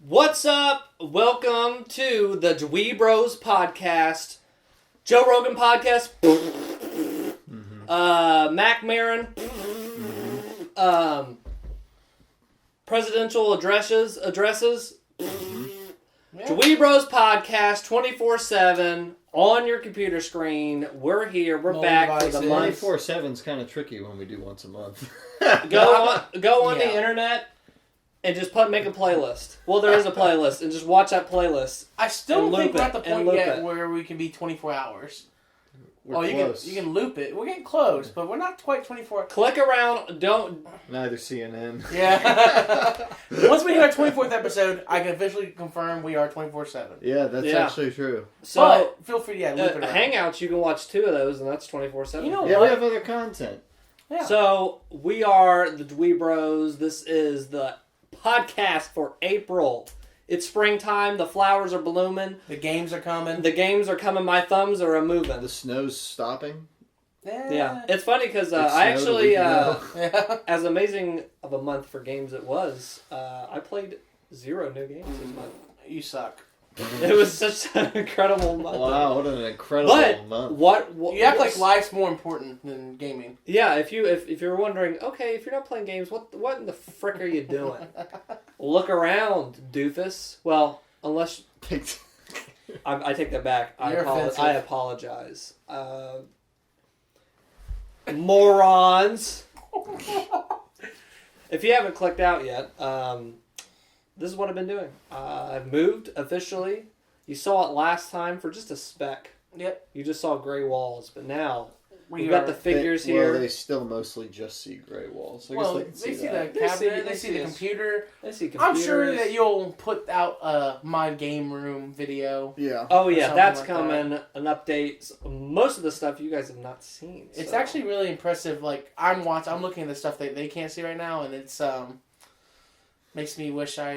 What's up? Welcome to the DweeBros podcast, Joe Rogan podcast, Mac Maron, presidential addresses, DweeBros podcast 24/7 on your computer screen. We're here. We're back for the month. 24/7 is kind of tricky when we do once a month. Go on the internet. And just make a playlist. Well, there is a playlist, and just watch that playlist. I still don't think we're at the point yet where we can be 24 hours. We're close. You can loop it. We're getting close, but we're not quite 24. Click around. Don't. Neither CNN. Yeah. Once we hit our 24th episode, I can officially confirm we are 24/7. Yeah, that's actually true. So but feel free to loop it around. Hangouts, you can watch 2 of those, and that's 24/7. You know we have other content. Yeah. So we are the DweeBros. This is the podcast for April. It's springtime. The flowers are blooming. The games are coming. My thumbs are moving. The snow's stopping. Yeah. It's funny because I actually, as amazing of a month for games it was, I played 0 new games this month. You suck. It was such an incredible month. Wow, what an incredible month. What you act like life's more important than gaming. Yeah, if you're wondering, okay, if you're not playing games, what in the frick are you doing? Look around, doofus. Well, unless I take that back. I apologize. Morons. If you haven't clicked out yet, this is what I've been doing. I've moved officially. You saw it last time for just a speck. Yep. You just saw gray walls, but now we've got the figures here. Well, they still mostly just see gray walls. They see the cabinet, they see the computer. They see computers. I'm sure that you'll put out a My Game Room video. Yeah. Oh yeah, that's coming. An update. Most of the stuff you guys have not seen. It's actually really impressive. Like I'm looking at the stuff that they can't see right now, and it's makes me wish I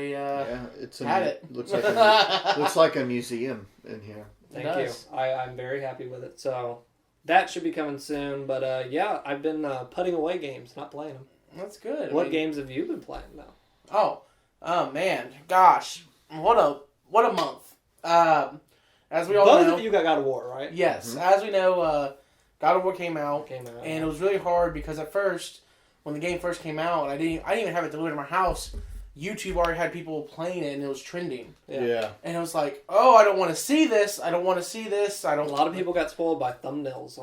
had it. Looks like a museum in here. Thank you. I'm very happy with it. So that should be coming soon. But I've been putting away games, not playing them. That's good. What games have you been playing though? Oh man, gosh, what a month. As we all know, both of you got God of War, right? Yes, as we know, God of War came out, and it was really hard because at first, when the game first came out, I didn't even have it delivered to my house. YouTube already had people playing it, and it was trending. Yeah. And it was like, oh, I don't want to see this. A lot of people got spoiled by thumbnails.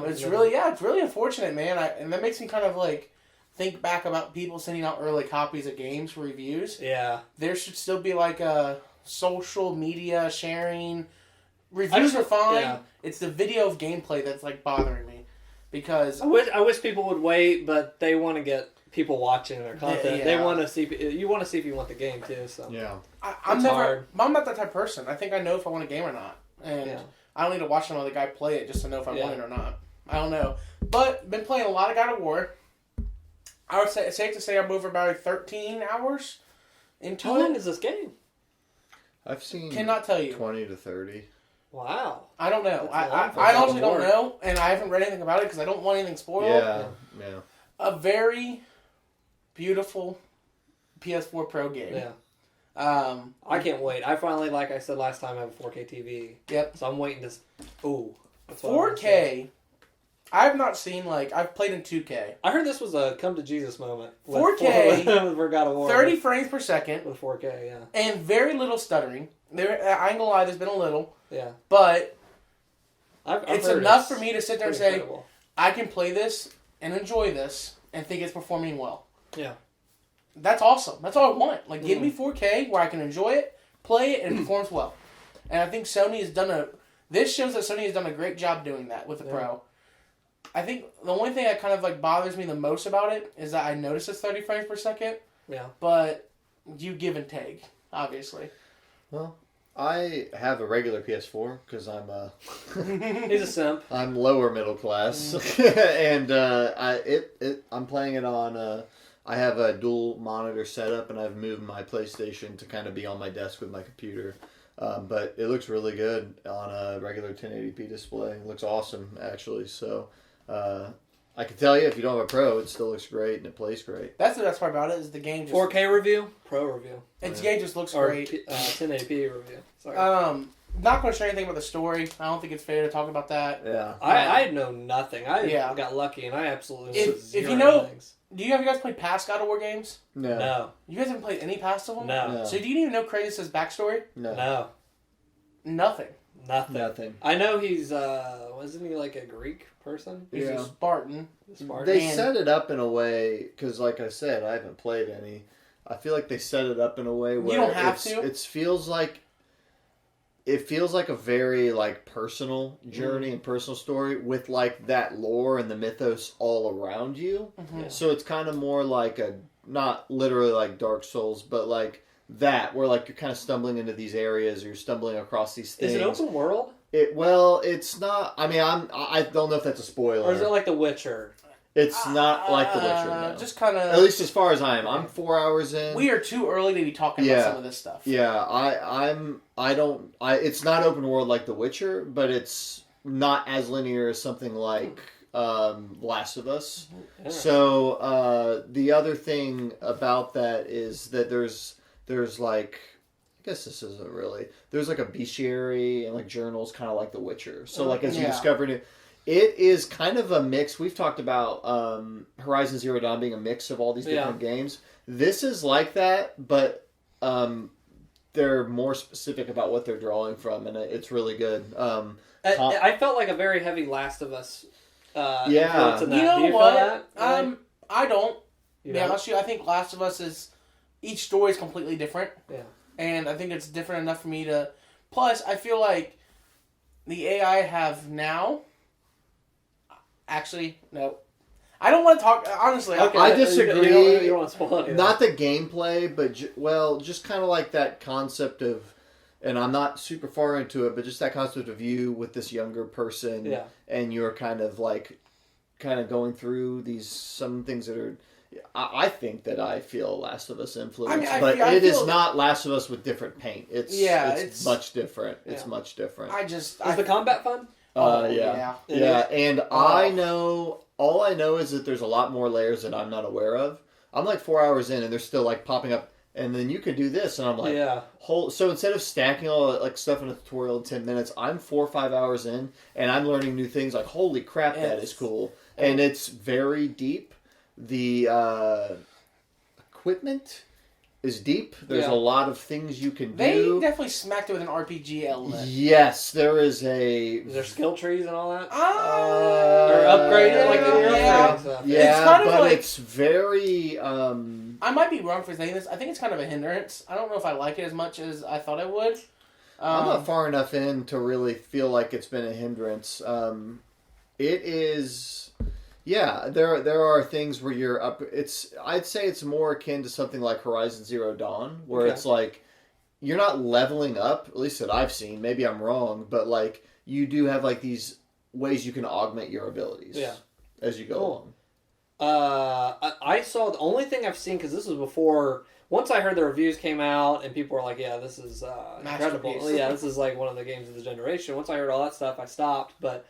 It's really unfortunate, man. And that makes me kind of like think back about people sending out early copies of games for reviews. Yeah. There should still be like a social media sharing. Reviews are fine. Yeah. It's the video of gameplay that's like bothering me because I wish people would wait, but they want to get people watching their content. Yeah. They want to see. You want to see if you want the game too. So yeah, I'm not that type of person. I think I know if I want a game or not, and I don't need to watch another guy play it just to know if I want it or not. I don't know, but been playing a lot of God of War. I would say it's safe to say I'm over about 13 hours into it. How long is this game? I've seen. Cannot tell you. 20 to 30. Wow. I don't know. I honestly don't know, and I haven't read anything about it because I don't want anything spoiled. Yeah. A very beautiful PS4 Pro game. Yeah. I can't wait. I finally, like I said last time, I have a 4K TV. Yep. So I'm waiting to... Ooh. 4K... I've not seen, I've played in 2K. I heard this was a come-to-Jesus moment. 4K... with God of War. 30 frames per second. With 4K, yeah. And very little stuttering. I ain't gonna lie, there's been a little. Yeah. But... I've it's enough for me to sit there and say, incredible. I can play this and enjoy this and think it's performing well. Yeah. That's awesome. That's all I want. Give me 4K where I can enjoy it, play it, and it performs well. And I think Sony has done this shows that Sony has done a great job doing that with the Pro. I think the only thing that kind of bothers me the most about it is that I notice it's 30 frames per second. Yeah. But you give and take, obviously. Well, I have a regular PS4 because I'm He's a simp. I'm lower middle class, and I'm playing it on. I have a dual monitor setup, and I've moved my PlayStation to kind of be on my desk with my computer. But it looks really good on a regular 1080p display. It looks awesome, actually. So I can tell you, if you don't have a Pro, it still looks great and it plays great. That's the best part about it is the game just 4K review, Pro review. Its game just looks Or great. 1080p review. Sorry. Not going to share anything about the story. I don't think it's fair to talk about that. Yeah. I know nothing. I got lucky and I absolutely if you know, do you guys play past God of War games? No. You guys haven't played any past of them? No. So do you even know Kratos' backstory? No. Nothing. I know he's wasn't he like a Greek person? He's a Spartan. They set it up in a way, because like I said, I haven't played any. I feel like they set it up in a way where you don't have to. It feels like a very like personal journey and personal story with like that lore and the mythos all around you. Mm-hmm. So it's kind of more like not literally like Dark Souls, but like that, where like you're kind of stumbling into these areas, or you're stumbling across these things. Is it open world? It's not. I mean, I don't know if that's a spoiler. Or is it like The Witcher? It's not like The Witcher, no. Just kind of... At least as far as I am. I'm 4 hours in. We are too early to be talking about some of this stuff. Yeah, it's not open world like The Witcher, but it's not as linear as something like Last of Us. So, the other thing about that is that there's like... I guess this isn't really... There's like a bestiary and like journals kind of like The Witcher. So like as you discover new... It is kind of a mix. We've talked about Horizon Zero Dawn being a mix of all these different games. This is like that, but they're more specific about what they're drawing from, and it's really good. I felt like a very heavy Last of Us You influence in that. know Do you what? feel that? I don't. You be know? honest with you, I think Last of Us is... Each story is completely different. Yeah. And I think it's different enough for me to... Plus, I feel like the AI I have now... Actually, no. I don't want to talk... Honestly, Okay. I disagree. You don't want to spoil it. Not the gameplay, but just kind of like that concept of... And I'm not super far into it, but just that concept of you with this younger person, and you're kind of going through some things that are... I think that I feel Last of Us influence, but it is not Last of Us with different paint. It's much different. Yeah. It's much different. Is the combat fun? Yeah. And all I know is that there's a lot more layers that I'm not aware of. I'm like 4 hours in, and they're still like popping up. And then you can do this, and I'm like, So instead of stacking all like stuff in a tutorial in 10 minutes, I'm 4 or 5 hours in, and I'm learning new things. Like, holy crap, that is cool, and it's very deep. The equipment is deep. There's a lot of things you can do. They definitely smacked it with an RPG element. Yes, there is Is there skill trees and all that? Or upgraded like in your stuff. Yeah, it's kind of but like, it's very... I might be wrong for saying this. I think it's kind of a hindrance. I don't know if I like it as much as I thought I would. I'm not far enough in to really feel like it's been a hindrance. It is... Yeah, there are things where you're up... I'd say it's more akin to something like Horizon Zero Dawn, where it's like, you're not leveling up, at least that I've seen. Maybe I'm wrong, but like, you do have like these ways you can augment your abilities as you go along. I saw the only thing I've seen, because this was before... Once I heard the reviews came out, and people were like, yeah, this is incredible. Yeah, this is like one of the games of the generation. Once I heard all that stuff, I stopped, but...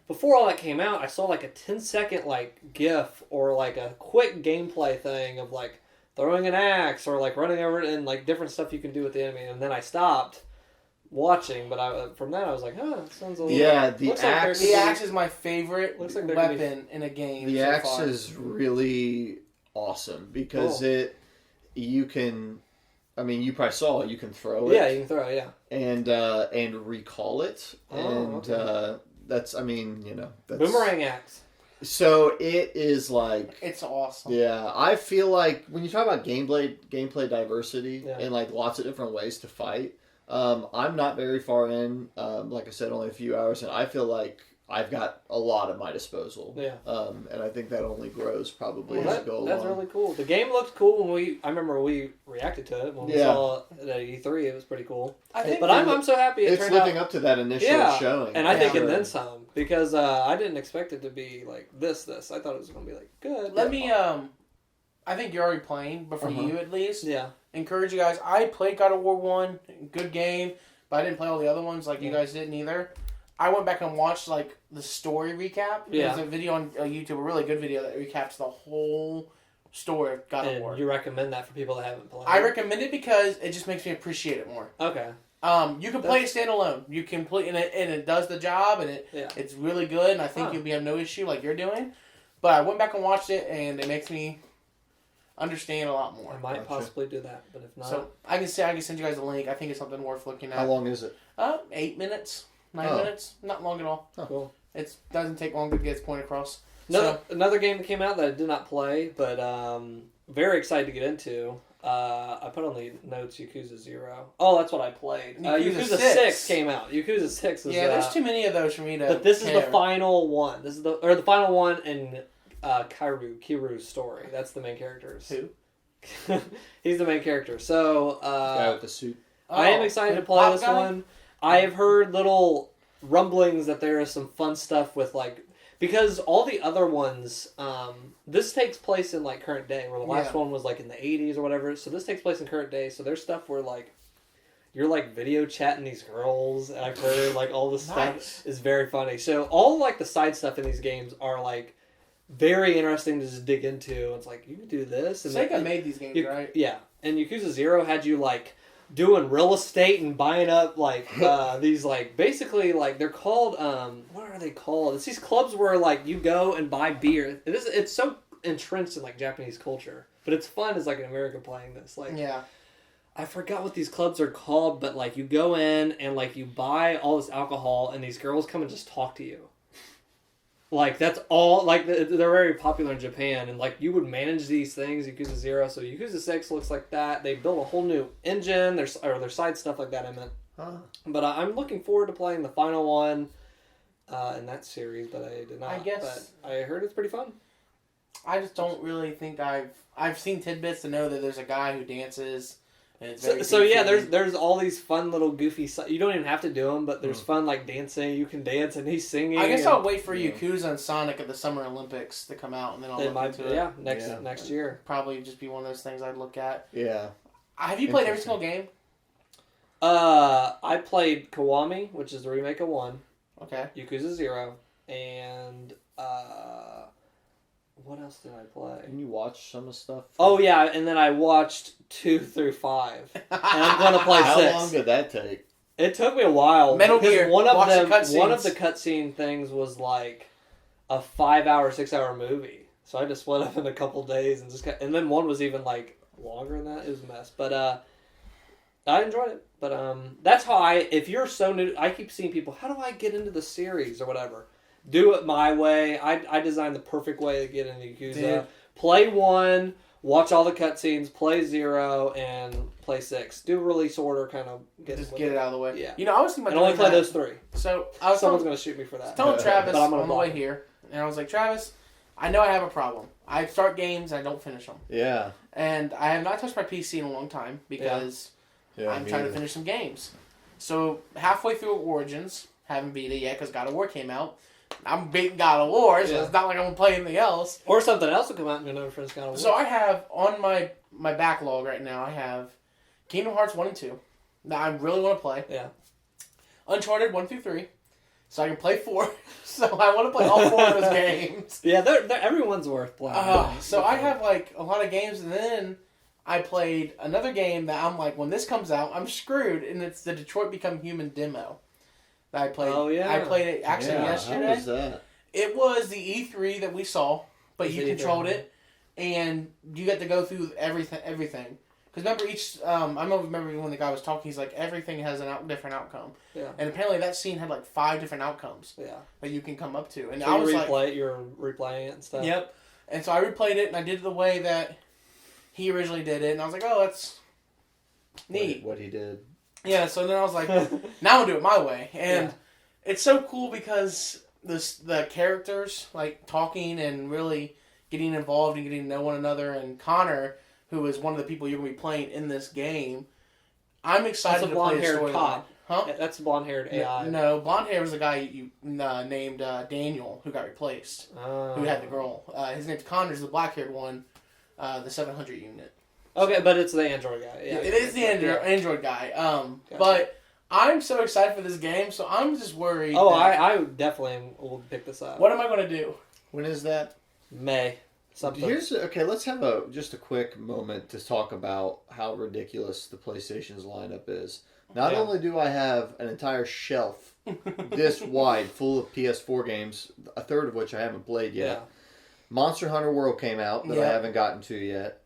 Before all that came out, I saw like a 10-second like GIF or like a quick gameplay thing of like throwing an axe or like running over it and like different stuff you can do with the enemy. And then I stopped watching, but from that I was like, that sounds a little... Yeah, the axe... The axe is my favorite weapon in a game. The axe is really awesome because you can... I mean, you probably saw it. You can throw it. Yeah, you can throw it, and recall it. That's, I mean, that's... Boomerang axe. So it is like... It's awesome. Yeah, I feel like when you talk about gameplay diversity and like lots of different ways to fight, I'm not very far in. Like I said, only a few hours, and I feel like I've got a lot at my disposal. Yeah. And I think that only grows probably as you go along. That's really cool. The game looked cool when I remember we reacted to it when we saw it at E3. It was pretty cool. I'm so happy it's living up to that initial showing. And I think it then some, because I didn't expect it to be like this. I thought it was going to be like good. Let me, I think you're already playing, but for you at least, encourage you guys. I played God of War 1, good game, but I didn't play all the other ones like you guys didn't either. I went back and watched like the story recap. Yeah. There's a video on YouTube, a really good video that recaps the whole story of God of War. You recommend that for people that haven't played? I recommend it because it just makes me appreciate it more. Okay. You can play it standalone. You can play and it does the job, and it's really good. And I think you'll have no issue like you're doing. But I went back and watched it, and it makes me understand a lot more. I might possibly do that, but if not, so I can send you guys a link. I think it's something worth looking at. How long is it? 8 minutes, 9 minutes, not long at all. oh, cool. It doesn't take long to get its point across. Another game that came out that I did not play, but very excited to get into. I put on the notes Yakuza 0. Oh, that's what I played. Yakuza 6 came out. Yakuza 6 is... there's too many of those for me to... But this is the final one. This is the final one in Kiru's story. That's the main character. Who? He's the main character. So... guy with the suit. I am excited to play this one. I have heard little rumblings that there is some fun stuff with, like... Because all the other ones, this takes place in like current day, where the last one was like in the 80s or whatever. So this takes place in current day. So there's stuff where like you're like video chatting these girls, and I've heard like all this stuff is very funny. So all like the side stuff in these games are like very interesting to just dig into. It's like you can do this. And Sega made these games, right? Yeah, and Yakuza 0 had you like doing real estate and buying up like these like basically like they're called what are they called? It's these clubs where like you go and buy beer. It's so entrenched in like Japanese culture, but it's fun as like an American playing this. Like I forgot what these clubs are called, but like you go in and like you buy all this alcohol and these girls come and just talk to you. Like, that's all, like, they're very popular in Japan, and, like, you would manage these things, Yakuza 0, so Yakuza 6 looks like that. They built a whole new engine, their side stuff like that, I meant. But I'm looking forward to playing the final one in that series, but I did not. But I heard it's pretty fun. I just don't really think I've seen tidbits to know that there's a guy who dances. And it's very so yeah, there's all these fun little goofy. You don't even have to do them, but there's fun like dancing. You can dance, and he's singing. I guess I'll wait for Yakuza and Sonic at the Summer Olympics to come out, and then I'll look into it. Yeah, next year. Probably just be one of those things I'd look at. Yeah. Have you played every single game? I played Kiwami, which is the remake of 1. Okay. Yakuza 0, and what else did I play? Can you watch some of the stuff? Oh yeah, and then I watched 2 through 5, and I'm gonna play 6. How long did that take? It took me a while. Metal Gear. One of the cutscene things was like a 5-hour, 6-hour movie, so I just split up in a couple days and and then one was even like longer than that. It was a mess, but I enjoyed it. But that's how if you're so new, I keep seeing people, how do I get into the series or whatever? Do it my way. I designed the perfect way to get into Yakuza. Dude. Play 1, watch all the cutscenes, play 0, and play 6. Do release order, kind of get it out of the way. Yeah. You know, I was thinking about only play those 3. So someone's going to shoot me for that. Telling Travis on the way here, and I was like, Travis, I know I have a problem. I start games and I don't finish them. Yeah. And I have not touched my PC in a long time because I'm trying to finish some games. So halfway through Origins, haven't beat it yet because God of War came out. I'm beating God of War, so it's not like I'm going to play anything else. Or something else will come out and you'll never finish God of War. So I have, on my backlog right now, I have Kingdom Hearts 1 and 2 that I really want to play. Yeah. Uncharted 1 through 3, so I can play 4. So I want to play all 4 of those games. Yeah, everyone's worth playing. So I have like a lot of games, and then I played another game that I'm like, when this comes out, I'm screwed, and it's the Detroit Become Human demo. That I played. Oh, yeah. I played it actually yesterday. How was that? It was the E3 that we saw, but you controlled it, and you got to go through everything. Because remember I remember when the guy was talking, he's like, everything has a different outcome. Yeah. And apparently that scene had like 5 different outcomes. Yeah. That you can come up to. And so I was like, you're replaying it and stuff. Yep. And so I replayed it, and I did it the way that he originally did it, and I was like, oh, that's neat. What he did. Yeah, so then I was like, now I'll do it my way. And it's so cool because the characters, like, talking and really getting involved and getting to know one another. And Connor, who is one of the people you're going to be playing in this game, I'm excited to play the storyline. Cop. Huh? That's a blonde-haired AI. No, blonde-hair was the guy you named Daniel, who got replaced, who had the girl. His name's Connor's the black-haired one, the 700 unit. Okay, but it's the android guy. Yeah, it is the android guy. Gotcha. But I'm so excited for this game, so I'm just worried. Oh, I definitely will pick this up. What am I going to do? When is that? May. Something. Okay, let's have just a quick moment to talk about how ridiculous the PlayStation's lineup is. Not only do I have an entire shelf this wide full of PS4 games, a third of which I haven't played yet. Yeah. Monster Hunter World came out that I haven't gotten to yet.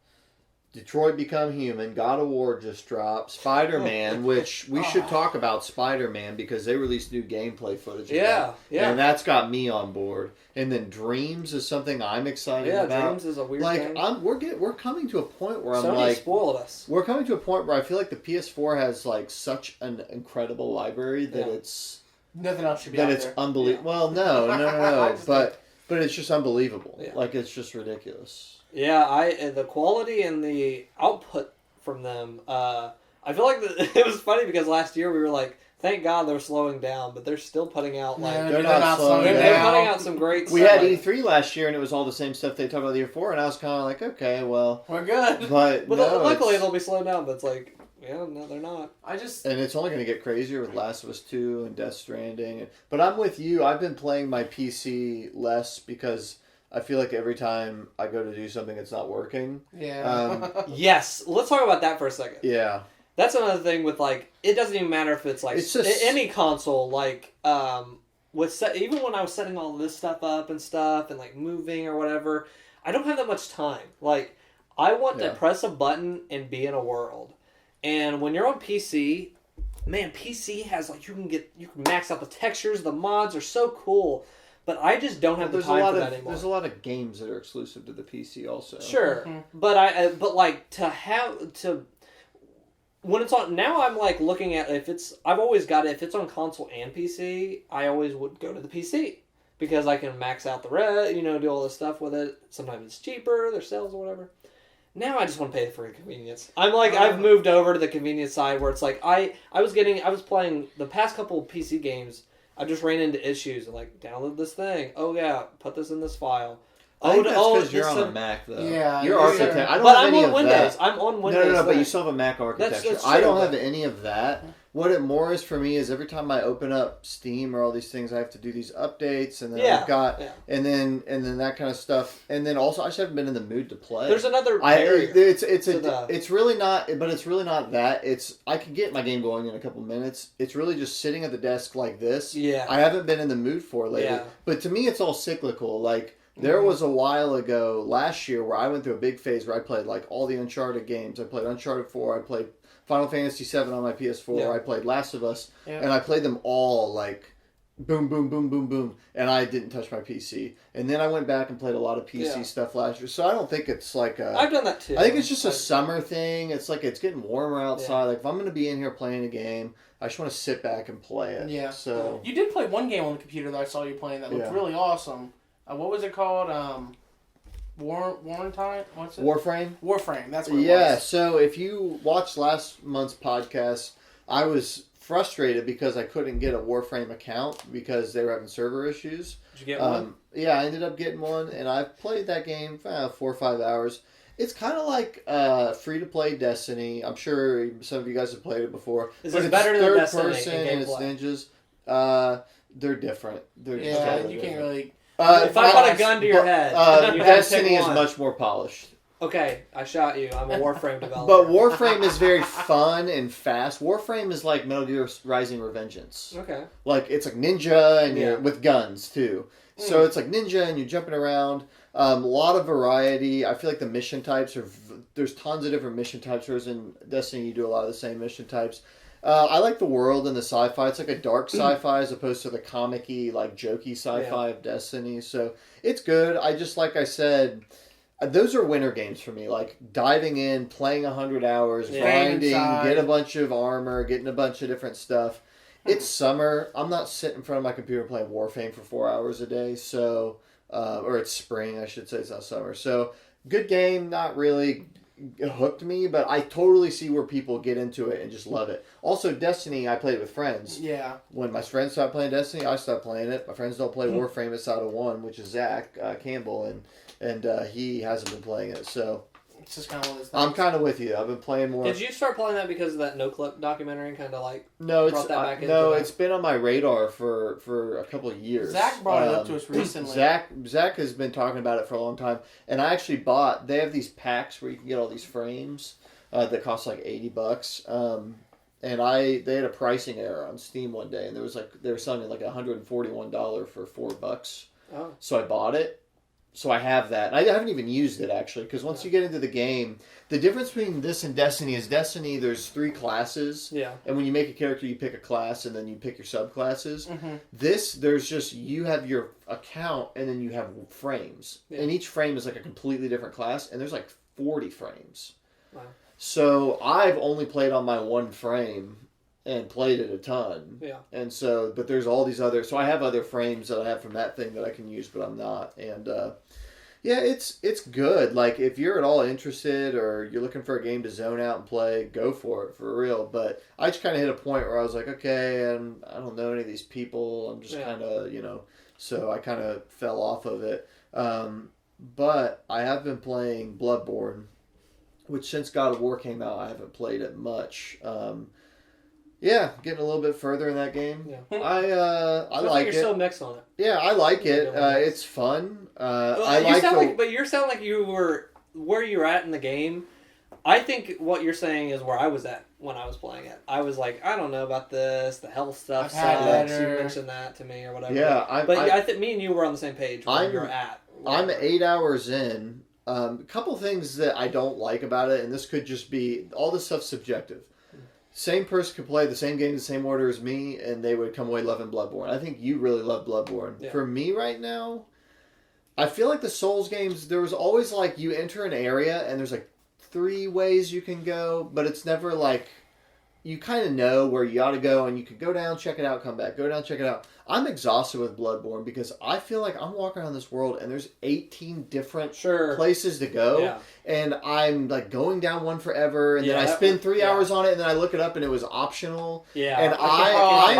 Detroit Become Human, God of War just dropped, Spider-Man, which we should talk about Spider-Man because they released new gameplay footage. Yeah. And that's got me on board. And then Dreams is something I'm excited about. Yeah, Dreams is a weird thing. We're coming to a point where I'm Sony like, spoiled us. we're coming to a point where I feel like the PS4 has like such an incredible library that it's nothing else should be out there. That it's unbelievable. Well, no, but it's just unbelievable. Yeah. Like it's just ridiculous. Yeah, the quality and the output from them. I feel like it was funny because last year we were like, thank God they're slowing down, but they're still putting out like they're not slowing down. They're putting out some great. We stuff. had E3 last year, and it was all the same stuff they talked about the year before, and I was kind of like, okay, well, we're good. But luckily they'll be slowed down. But it's like, yeah, no, they're not. And it's only going to get crazier with Last of Us 2 and Death Stranding. But I'm with you. I've been playing my PC less because I feel like every time I go to do something, it's not working. Yeah. Yes. Let's talk about that for a second. Yeah. That's another thing with, like, it doesn't even matter if it's, like, any console, like, even when I was setting all this stuff up and stuff and, like, moving or whatever, I don't have that much time. Like, I want to press a button and be in a world. And when you're on PC, man, PC has, like, you can max out the textures, the mods are so cool. But I just don't have the time for that anymore. There's a lot of games that are exclusive to the PC also. Sure. Mm-hmm. But like, when it's on, now I'm like looking at I've always got it, if it's on console and PC, I always would go to the PC. Because I can max out the red, do all this stuff with it. Sometimes it's cheaper, there's sales or whatever. Now I just want to pay for the convenience. I'm like, I've moved over to the convenience side where it's like, I was playing the past couple of PC games. I just ran into issues and like download this thing. Oh yeah, put this in this file. I think that's because you're on a Mac though. Yeah, you're architect. I don't but have I'm any on of Windows. that. I'm on Windows. No, but you still have a Mac architecture. That's I don't true, have any of that. What it more is for me is every time I open up Steam or all these things, I have to do these updates, and then I've got, and then that kind of stuff, and then also I just haven't been in the mood to play. There's another barrier. It's really not, but it's really not that. I can get my game going in a couple minutes. It's really just sitting at the desk like this. Yeah, I haven't been in the mood for it lately. Yeah. But to me, it's all cyclical. Like there was a while ago last year where I went through a big phase where I played like all the Uncharted games. I played Uncharted 4. I played Final Fantasy VII on my PS4. Yeah. I played Last of Us, and I played them all like boom, boom, boom, boom, boom, and I didn't touch my PC. And then I went back and played a lot of PC stuff last year. So I don't think it's like I've done that too. I think it's just a summer thing. It's like it's getting warmer outside. Yeah. Like if I'm going to be in here playing a game, I just want to sit back and play it. Yeah. So you did play one game on the computer that I saw you playing that looked really awesome. What was it called? Warrantine? What's it? Warframe? Warframe, that's what it was. Yeah, so if you watched last month's podcast, I was frustrated because I couldn't get a Warframe account because they were having server issues. Did you get one? Yeah, I ended up getting one, and I've played that game 4 or 5 hours. It's kind of like free-to-play Destiny. I'm sure some of you guys have played it before. Is it better than Destiny in person and it's ninjas. They're different. They're you totally can't really... if I put a gun to your head, Destiny is much more polished. Okay, I shot you. I'm a Warframe developer. But Warframe is very fun and fast. Warframe is like Metal Gear Rising: Revengeance. Okay. Like it's like ninja and you're with guns too. So it's like ninja and you're jumping around. A lot of variety. I feel like the mission types there's tons of different mission types. Whereas in Destiny you do a lot of the same mission types. I like the world and the sci-fi. It's like a dark sci-fi as opposed to the comic-y, like jokey sci-fi of Destiny. So it's good. Like I said, those are winter games for me. Like diving in, playing 100 hours, grinding, get a bunch of armor, getting a bunch of different stuff. It's summer. I'm not sitting in front of my computer playing Warframe for 4 hours a day. So, or it's spring, I should say. It's not summer. So good game, not really hooked me, but I totally see where people get into it and just love it. Also, Destiny, I played with friends. Yeah. When my friends stopped playing Destiny, I stopped playing it. My friends don't play Warframe outside of one, which is Zach Campbell, and he hasn't been playing it. So It's just kind of one of those things. I'm kind of with you. I've been playing more. Did you start playing that because of that No Clip documentary and kind of like No, brought that back into no. that? It's been on my radar for a couple of years. Zach brought it up to us recently. Zach has been talking about it for a long time, and I actually bought. They have these packs where you can get all these frames that cost like $80. And they had a pricing error on Steam one day, and there was they were selling it like $141 for $4. Oh. So I bought it. So I have that. I haven't even used it, actually, because once you get into the game, the difference between this and Destiny is Destiny, there's 3 classes. Yeah. And when you make a character, you pick a class, and then you pick your subclasses. Mm-hmm. This, there's just, you have your account, and then you have frames. Yeah. And each frame is like a completely different class, and there's like 40 frames. Wow. So I've only played on my one frame and played it a ton. Yeah. And so, but there's all these other, so I have other frames that I have from that thing that I can use, but I'm not. And yeah, it's good. Like if you're at all interested or you're looking for a game to zone out and play, go for it, for real. But I just kind of hit a point where I was like, okay, I don't know any of these people. I'm just kind of, so I kind of fell off of it. But I have been playing Bloodborne, which since God of War came out, I haven't played it much. Yeah, getting a little bit further in that game. Yeah. I like it. You're so mixed on it. Yeah, I like it. It's fun. But you sound like you were where you're at in the game. I think what you're saying is where I was at when I was playing it. I was like, I don't know about this. The health stuff sucks. You mentioned that to me or whatever. Yeah, I think me and you were on the same page where you're at. I'm 8 hours in. A couple things that I don't like about it, and this could just be all this stuff's subjective. Same person could play the same game in the same order as me, and they would come away loving Bloodborne. I think you really love Bloodborne. Yeah. For me right now, I feel like the Souls games, there was always like you enter an area, and there's like 3 ways you can go, but it's never like you kind of know where you ought to go, and you could go down, check it out, come back, go down, check it out. I'm exhausted with Bloodborne because I feel like I'm walking around this world and there's 18 different places to go, and I'm like going down one forever, and then I spend 3 hours on it, and then I look it up and it was optional. Yeah, and I'm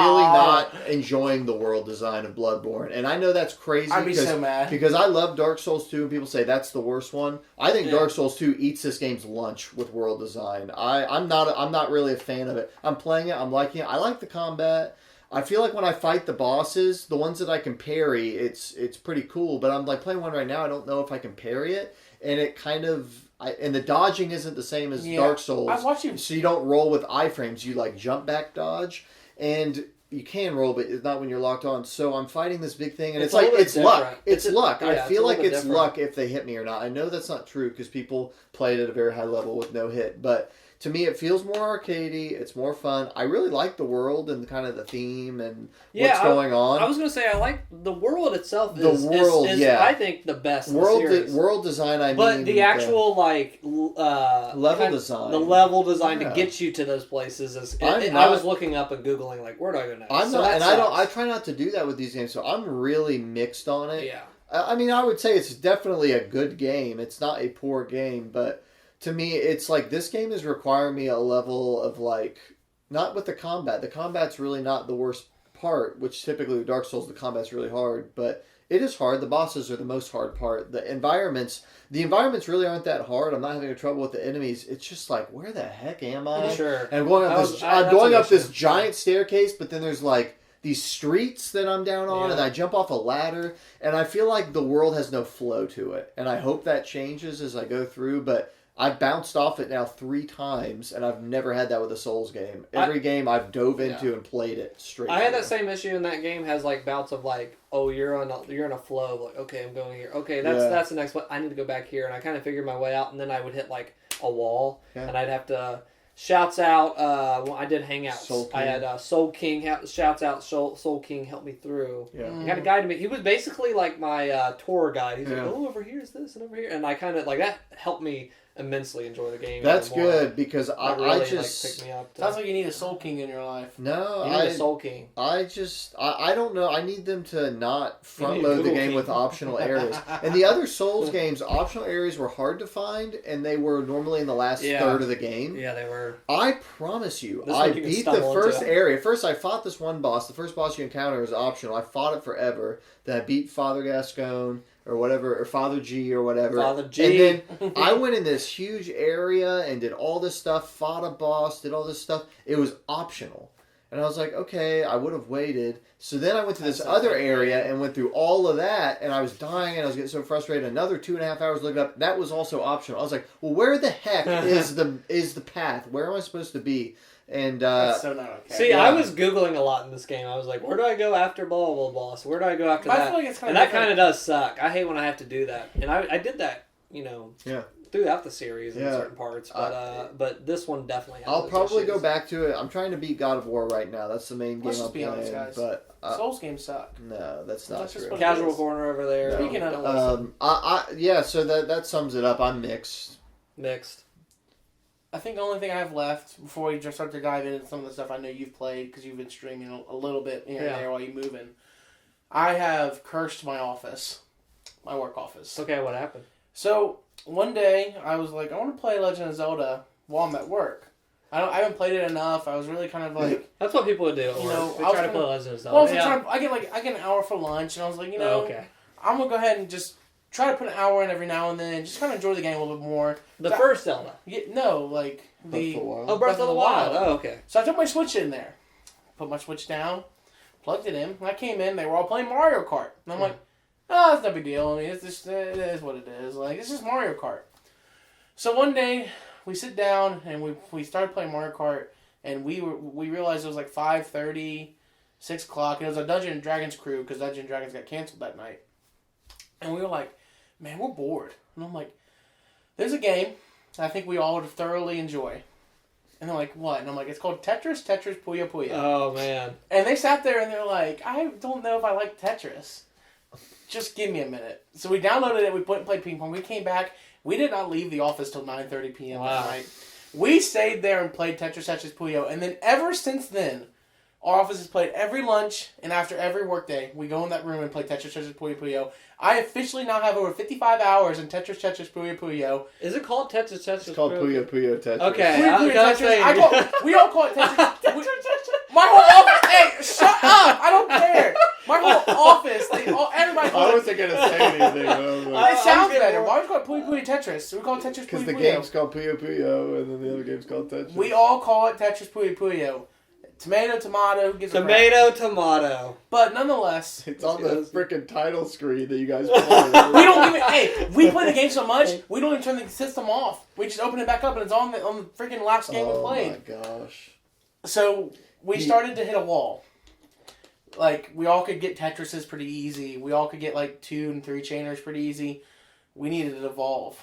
really not enjoying the world design of Bloodborne, and I know that's crazy. I'd be so mad because I love Dark Souls 2, and people say that's the worst one. I think Dark Souls 2 eats this game's lunch with world design. I'm not really a fan of it. I'm playing it. I'm liking it. I like the combat. I feel like when I fight the bosses, the ones that I can parry, it's pretty cool. But I'm like playing one right now. I don't know if I can parry it, and it kind of and the dodging isn't the same as Dark Souls. I watch you. So you don't roll with iframes. You like jump back dodge, and you can roll, but it's not when you're locked on. So I'm fighting this big thing, and it's like it's luck. It's luck. I feel like it's luck if they hit me or not. I know that's not true because people play it at a very high level with no hit, but. To me, it feels more arcadey. It's more fun. I really like the world and kind of the theme and what's going on. I was going to say, I like the world itself. Is I think, the best world in the series. World design, But the actual, level design. The level design to get you to those places is... I was looking up and Googling, like, where do I go next? I try not to do that with these games, so I'm really mixed on it. Yeah. I mean, I would say it's definitely a good game. It's not a poor game, but... To me, it's like this game is requiring me a level of like, not with the combat. The combat's really not the worst part, which typically with Dark Souls, the combat's really hard, but it is hard. The bosses are the most hard part. The environments really aren't that hard. I'm not having trouble with the enemies. It's just like, where the heck am I? Sure. And I'm going up this giant staircase, but then there's like these streets that I'm down on, and I jump off a ladder, and I feel like the world has no flow to it. And I hope that changes as I go through, but I've bounced off it now 3 times, and I've never had that with a Souls game. Every game I've dove into and played it straight. I had that same issue, and that game has like bouts of like, oh, you're in a flow. Like, okay, I'm going here. Okay, that's the next one. I need to go back here, and I kind of figured my way out, and then I would hit like a wall, and I'd have to. Shouts out! I did hangouts. I had Soul King. Shouts out! Soul King helped me through. Yeah, he had a guide to me. He was basically like my tour guide. He's like, "Oh, over here is this, and over here," and I kind of like that helped me immensely enjoy the game. That's good because really, I just picked me up. Sounds like you need a Soul King in your life. No, you need a Soul King. I don't know. I need them to not front load the game with optional areas. And the other Souls games, optional areas were hard to find, and they were normally in the last third of the game. Yeah, they were. I promise you, I beat the first area. First, I fought this one boss. The first boss you encounter is optional. I fought it forever. Then I beat Father Gascoigne. or whatever, or Father G or whatever. Father G. And then I went in this huge area and did all this stuff, fought a boss, did all this stuff. It was optional. And I was like, okay, I would have waited. So then I went to this other area and went through all of that, and I was dying, and I was getting so frustrated. Another 2.5 hours looking up. That was also optional. I was like, well, where the heck is the path? Where am I supposed to be? And that's so not okay. See, I was Googling a lot in this game. I was like, where do I go after blah, blah, blah? So where do I go after but that? I feel like it's and that kind of does suck. I hate when I have to do that. And I did that, throughout the series in certain parts. But this one definitely has I'll probably issues. go back to it. I'm trying to beat God of War right now. That's the main game Let's I'm just be playing. honest, guys. But Souls games suck. no, that's not true. Casual corner over there. Speaking of so that sums it up. I'm mixed. I think the only thing I have left before we just start to dive into some of the stuff I know you've played because you've been streaming a little bit here and there while you're moving. I have cursed my office, my work office. Okay, what happened? So one day I was like, I want to play Legend of Zelda while I'm at work. I haven't played it enough. I was really kind of like that's what people would do. You know, they I was try to gonna- play Legend of Zelda. well, I get an hour for lunch, and I was like, okay. I'm gonna go ahead and just try to put an hour in every now and then, just kind of enjoy the game a little bit more. The first Zelda. Breath Breath of the Wild. Oh, okay. So I took my Switch in there, put my Switch down, plugged it in. When I came in, they were all playing Mario Kart, and I'm like, oh, that's no big deal. I mean, it is what it is. Like, it's just Mario Kart. So one day, we sit down and we started playing Mario Kart, and we realized it was like 5:30, 6 o'clock, and it was a Dungeons and Dragons crew because Dungeons and Dragons got canceled that night. And we were like, man, we're bored. And I'm like, there's a game that I think we all would thoroughly enjoy. And they're like, what? And I'm like, it's called Tetris Puyo Puyo. Oh, man. And they sat there and they're like, I don't know if I like Tetris. Just give me a minute. So we downloaded it, we played ping pong, we came back. We did not leave the office till 9:30 p.m. that night. We stayed there and played Tetris Puyo. And then ever since then, our office has played every lunch and after every workday. We go in that room and play Tetris Puyo Puyo. I officially now have over 55 hours in Tetris Puyo Puyo. Is it called Tetris? It's called Puyo Puyo Tetris. Okay. Puyo Puyo Tetris. We all call it Tetris. My whole office. Hey, shut up! I don't care. My whole office. Everybody. I wasn't gonna say anything. It sounds better. Why would you call it Puyo Puyo Tetris? So we call it Tetris Puyo Puyo. Because the game's called Puyo Puyo, and then the other game's called Tetris. We all call it Tetris Puyo Puyo. Tomato, who gives a crap? Tomato. But nonetheless, It's on the freaking title screen that you guys play. we don't even. Hey, we play the game so much we don't even turn the system off. We just open it back up and it's on the freaking last game we played. Oh my gosh! So we started to hit a wall. Like we all could get Tetrises pretty easy. We all could get like 2 and 3 chainers pretty easy. We needed to evolve.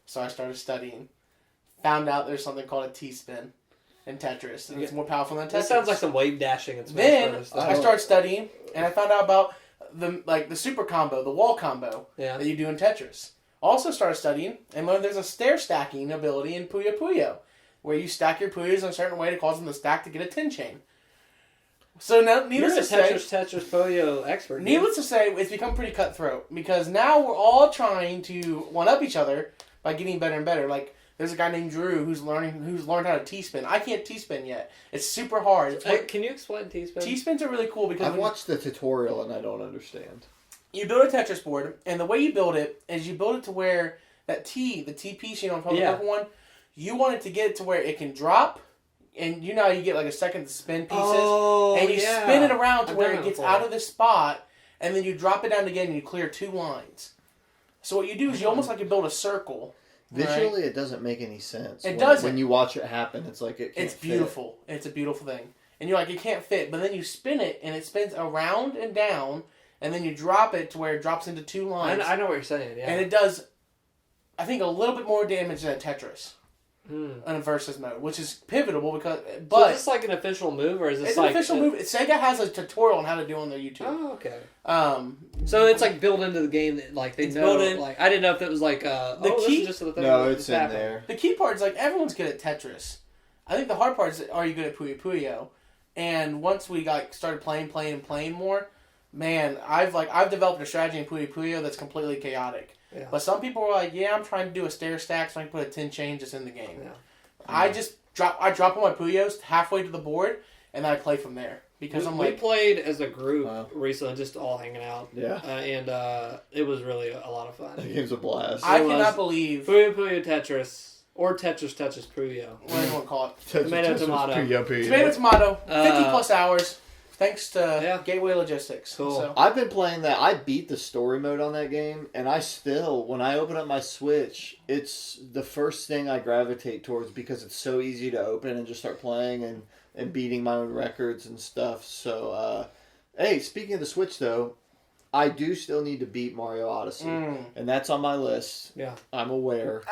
So I started studying. Found out there's something called a T-spin in Tetris, and it's more powerful than Tetris. That sounds like some wave dashing and Smash Then Brothers. I started studying, and I found out about the super combo, the wall combo that you do in Tetris. Also started studying and learned there's a stair stacking ability in Puyo Puyo, where you stack your Puyos in a certain way to cause them to stack to get a 10 chain. So now, needless to say, Tetris Puyo expert. Needless to say, it's become pretty cutthroat because now we're all trying to one up each other by getting better and better. Like there's a guy named Drew who's learned how to T-spin. I can't T-spin yet. It's super hard. Can you explain T-spin? T-spins are really cool because I've watched the tutorial and I don't understand. You build a Tetris board, and the way you build it is you build it to where the T piece, on top of the purple one, you want it to get it to where it can drop. And you know how you get like a second to spin pieces? And you spin it around to where it gets out of the spot, and then you drop it down again and you clear 2 lines. So what you do is you almost like you build a circle. Visually, it doesn't make any sense. It doesn't. When you watch it happen, it's like it can't It's beautiful. Fit. It's a beautiful thing. And you're like, it can't fit. But then you spin it, and it spins around and down, and then you drop it to where it drops into 2 lines. I know what you're saying, yeah. And it does, I think, a little bit more damage than a Tetris. In a versus mode, which is pivotal because. But so is this like an official move, or is this it's like an official move? Sega has a tutorial on how to do it on their YouTube. Oh, okay. So it's like built into the game that like they know. Like I didn't know if it was like the key. This is just the thing no, it's in there. The key part is like everyone's good at Tetris. I think the hard part is are you good at Puyo Puyo? And once we started playing more, man, I've developed a strategy in Puyo Puyo that's completely chaotic. Yeah. But some people were like, yeah, I'm trying to do a stair stack so I can put a 10 chain just in the game. Yeah. I just drop on my Puyos halfway to the board, and then I play from there. because we played as a group recently, just all hanging out. Yeah. And it was really a lot of fun. The game's a blast. I cannot believe Puyo Puyo Tetris or Tetris touches Puyo. What do you want to call it? Tomato tomato. Puyo Puyo. Tomato tomato. 50 plus hours. Thanks to Gateway Logistics. Cool. So. I've been playing that. I beat the story mode on that game, and I still, when I open up my Switch, it's the first thing I gravitate towards because it's so easy to open and just start playing and beating my own records and stuff. So, hey, speaking of the Switch, though, I do still need to beat Mario Odyssey, and that's on my list. Yeah. I'm aware.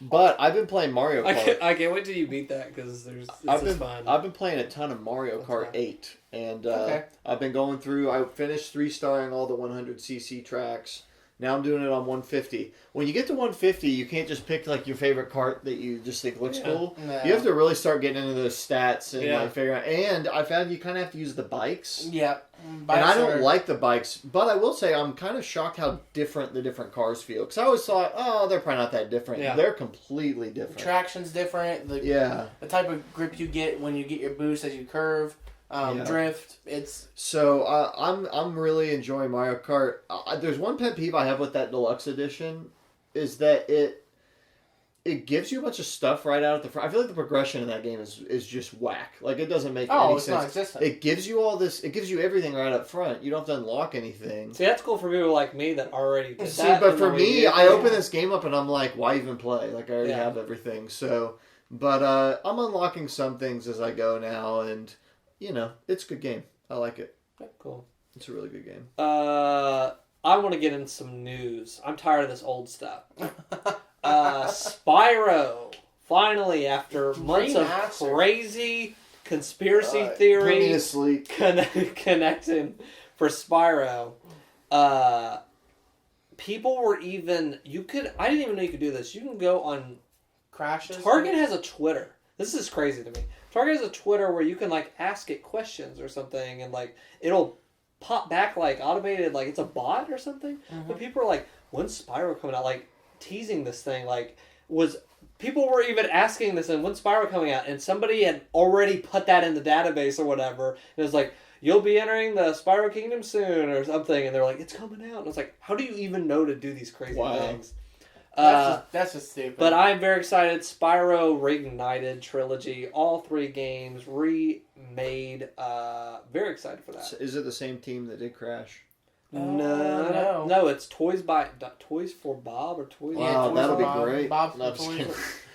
But I've been playing Mario Kart. I can't wait till you beat that because it's fun. I've been playing a ton of Mario Kart 8, and I've been going through. I finished 3-starring all the 100cc tracks. Now I'm doing it on 150. When you get to 150, you can't just pick like your favorite kart that you just think looks cool. No. You have to really start getting into those stats and like figure out. And I found you kind of have to use the bikes. Yeah. And I don't like the bikes, but I will say I'm kind of shocked how different the different cars feel. Because I always thought, oh, they're probably not that different. Yeah. They're completely different. The traction's different. The type of grip you get when you get your boost as you curve. Drift. It's so I'm really enjoying Mario Kart. There's one pet peeve I have with that deluxe edition is that it gives you a bunch of stuff right out at the front. I feel like the progression in that game is just whack. Like it doesn't make any sense. Non-existent. It gives you all this. It gives you everything right up front. You don't have to unlock anything. See, that's cool for people like me that already did that. But for me, I open this game up and I'm like, why even play? Like I already have everything. So, but I'm unlocking some things as I go now and. You know, it's a good game. I like it. Cool. It's a really good game. I want to get into some news. I'm tired of this old stuff. Spyro, finally, after months of crazy conspiracy theory connecting for Spyro, people were even... I didn't even know you could do this. You can go on... Crashes? Target has a Twitter. This is crazy to me. Target has a Twitter where you can, like, ask it questions or something, and, like, it'll pop back, like, automated, like, it's a bot or something. Mm-hmm. But people are like, when's Spyro coming out? Like, teasing this thing, like, people were even asking this, and when's Spyro coming out? And somebody had already put that in the database or whatever, and it was like, you'll be entering the Spyro Kingdom soon or something, and they're like, it's coming out. And it's like, how do you even know to do these crazy things? That's just stupid. But I'm very excited. Spyro Reignited trilogy, all 3 games remade. Very excited for that. Is it the same team that did Crash? No. It's Toys for Bob or Toys. Wow, that'll be great. Bob no,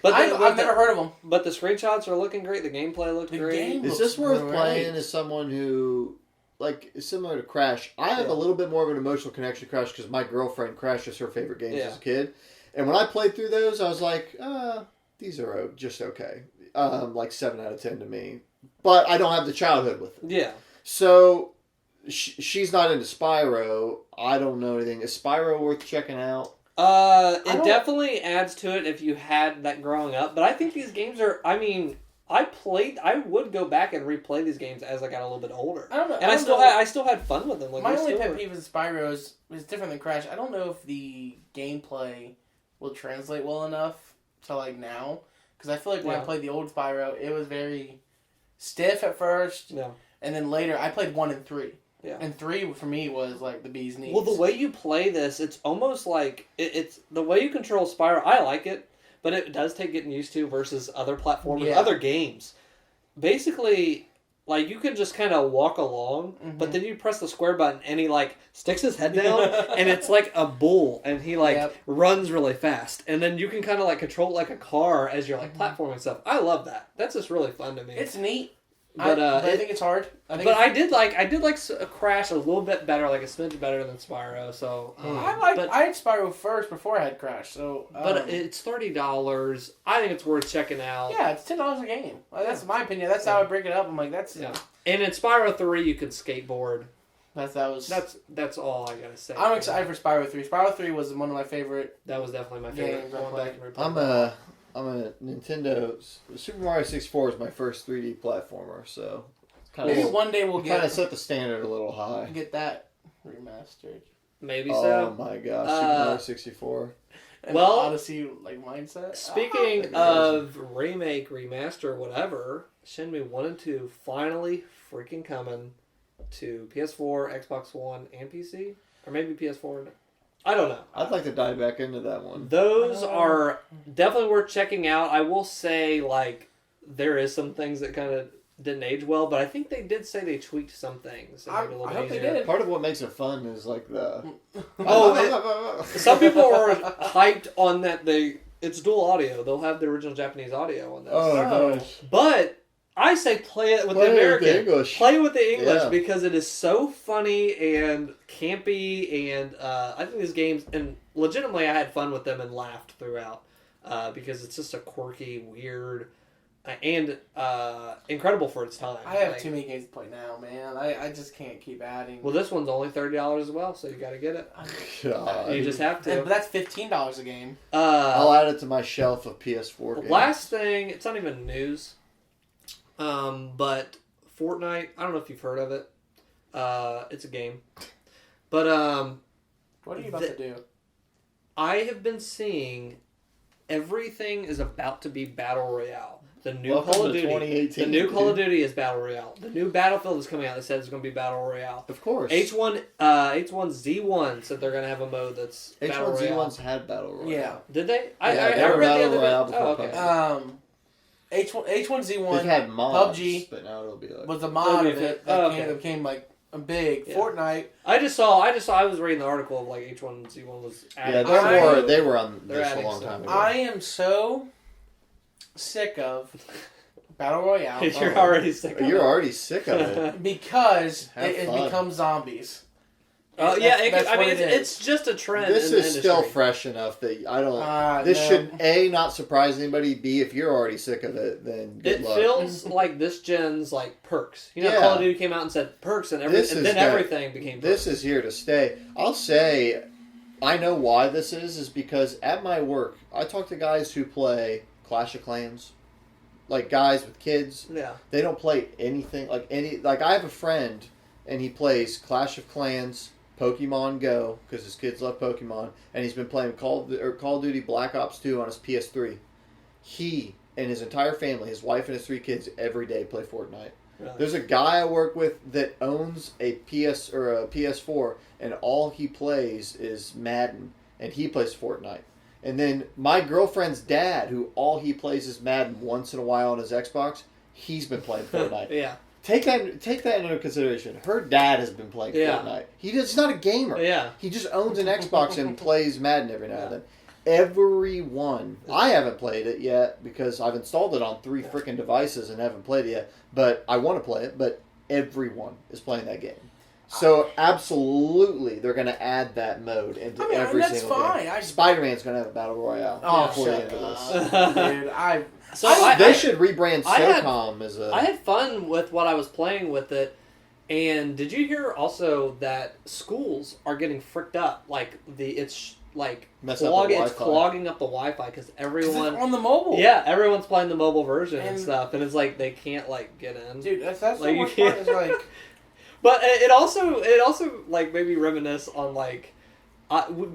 but I've never heard of them. But the screenshots are looking great. The gameplay looks great. Is this worth playing as someone who? Like, similar to Crash, I have a little bit more of an emotional connection to Crash because my girlfriend, Crash is her favorite games as a kid. And when I played through those, I was like, these are just okay. Like 7 out of 10 to me. But I don't have the childhood with them. Yeah. So, she's not into Spyro. I don't know anything. Is Spyro worth checking out? It definitely adds to it if you had that growing up. But I think these games are, I would go back and replay these games as I got a little bit older. I don't know. And I still had fun with them. Like, my only pet peeve with Spyro is different than Crash. I don't know if the gameplay will translate well enough to like now, because I feel like when I played the old Spyro, it was very stiff at first, and then later I played 1 and 3. Yeah. And 3 for me was like the bee's knees. Well, the way you play this, it's almost like it's the way you control Spyro. I like it, but it does take getting used to versus other platforms, other games. Basically, like, you can just kind of walk along, but then you press the square button, and he, like, sticks his head down, and it's like a bull, and he, like, runs really fast. And then you can kind of, like, control it like a car as you're, like, platforming stuff. I love that. That's just really fun to me. It's neat. But I think it's hard. I did like Crash a little bit better, like a smidge better than Spyro. So I had Spyro first before I had Crash. So, but it's $30. I think it's worth checking out. Yeah, it's $10 a game. That's my opinion. That's how I break it up. I'm like, that's And in Spyro 3, you can skateboard. That's all I gotta say. I'm excited for Spyro 3. Spyro 3 was one of my favorite. That was definitely my favorite. Going back and replaying. I'm a Nintendo. Super Mario 64 is my first 3D platformer, so maybe one day we'll kind of set the standard a little high. Get that remastered. Maybe so. Oh my gosh, Super Mario 64. Well, Odyssey like mindset. Speaking of remake, remaster, whatever, Shenmue 1 and 2 finally freaking coming to PS4, Xbox One, and PC, or maybe PS4. I don't know. I'd like to dive back into that one. Those are definitely worth checking out. I will say, like, there is some things that kind of didn't age well, but I think they did say they tweaked some things. I hope they did. Part of what makes it fun is like the... Some people were hyped on that it's dual audio. They'll have the original Japanese audio on this. Oh, gosh. But I say play it with the American. With the English. Play with the English because it is so funny and campy, and I think these games, and legitimately I had fun with them and laughed throughout because it's just a quirky, weird, and incredible for its time. I have too many games to play now, man. I just can't keep adding. Well, this one's only $30 as well, so you got to get it. God. You just have to. But that's $15 a game. I'll add it to my shelf of PS4 games. Last thing, it's not even news, but Fortnite. I don't know if you've heard of it. It's a game, but what are you about to do? I have been seeing everything is about to be battle royale. The new Welcome Call of to Duty. 2018, The new Call of Duty is battle royale. The new Battlefield is coming out. They said it's going to be battle royale. Of course. H1Z1 said they're going to have a mode that's battle royale. H1Z1's had battle royale. Yeah. Did they? They were battle royale before okay. H1Z1. They've had mods, PUBG, but now it'll be like... was a mod of it that okay. became like a big Fortnite. I was reading the article of like H1Z1 was adding. Yeah, they were on they're this a long time ago. I am so sick of Battle Royale. You're already sick of it. You're already sick of it. Because it becomes zombies. It's just a trend. This is still fresh enough that I don't. This should A, not surprise anybody. B, if you're already sick of it, then good luck. Feels like this gen's like perks. You know, Call of Duty came out and said perks, and everything became. This is here to stay. I'll say, I know why this is because at my work, I talk to guys who play Clash of Clans, like guys with kids. Yeah. They don't play anything like I have a friend, and he plays Clash of Clans, Pokemon Go, because his kids love Pokemon, and he's been playing Call of Duty Black Ops 2 on his PS3. He and his entire family, his wife and his 3 kids, every day play Fortnite. Really? There's a guy I work with that owns a PS4, and all he plays is Madden, and he plays Fortnite. And then my girlfriend's dad, who all he plays is Madden once in a while on his Xbox, he's been playing Fortnite. Yeah. Take that into consideration. Her dad has been playing Fortnite. He's not a gamer. Yeah. He just owns an Xbox and plays Madden every now and then. Everyone. I haven't played it yet because I've installed it on 3 freaking devices and haven't played it yet. But I want to play it. But everyone is playing that game. So absolutely, they're going to add that mode into every single game. Spider-Man's going to have a battle royale before the end of this. Dude, they should rebrand SOCOM as a... I had fun with what I was playing with it, and did you hear also that schools are getting fricked up? Like, it's clogging up the Wi-Fi because everyone... on the mobile. Yeah, everyone's playing the mobile version and stuff, and it's like they can't, like, get in. Dude, that's the worst part is, like... But it also like made me reminisce on like,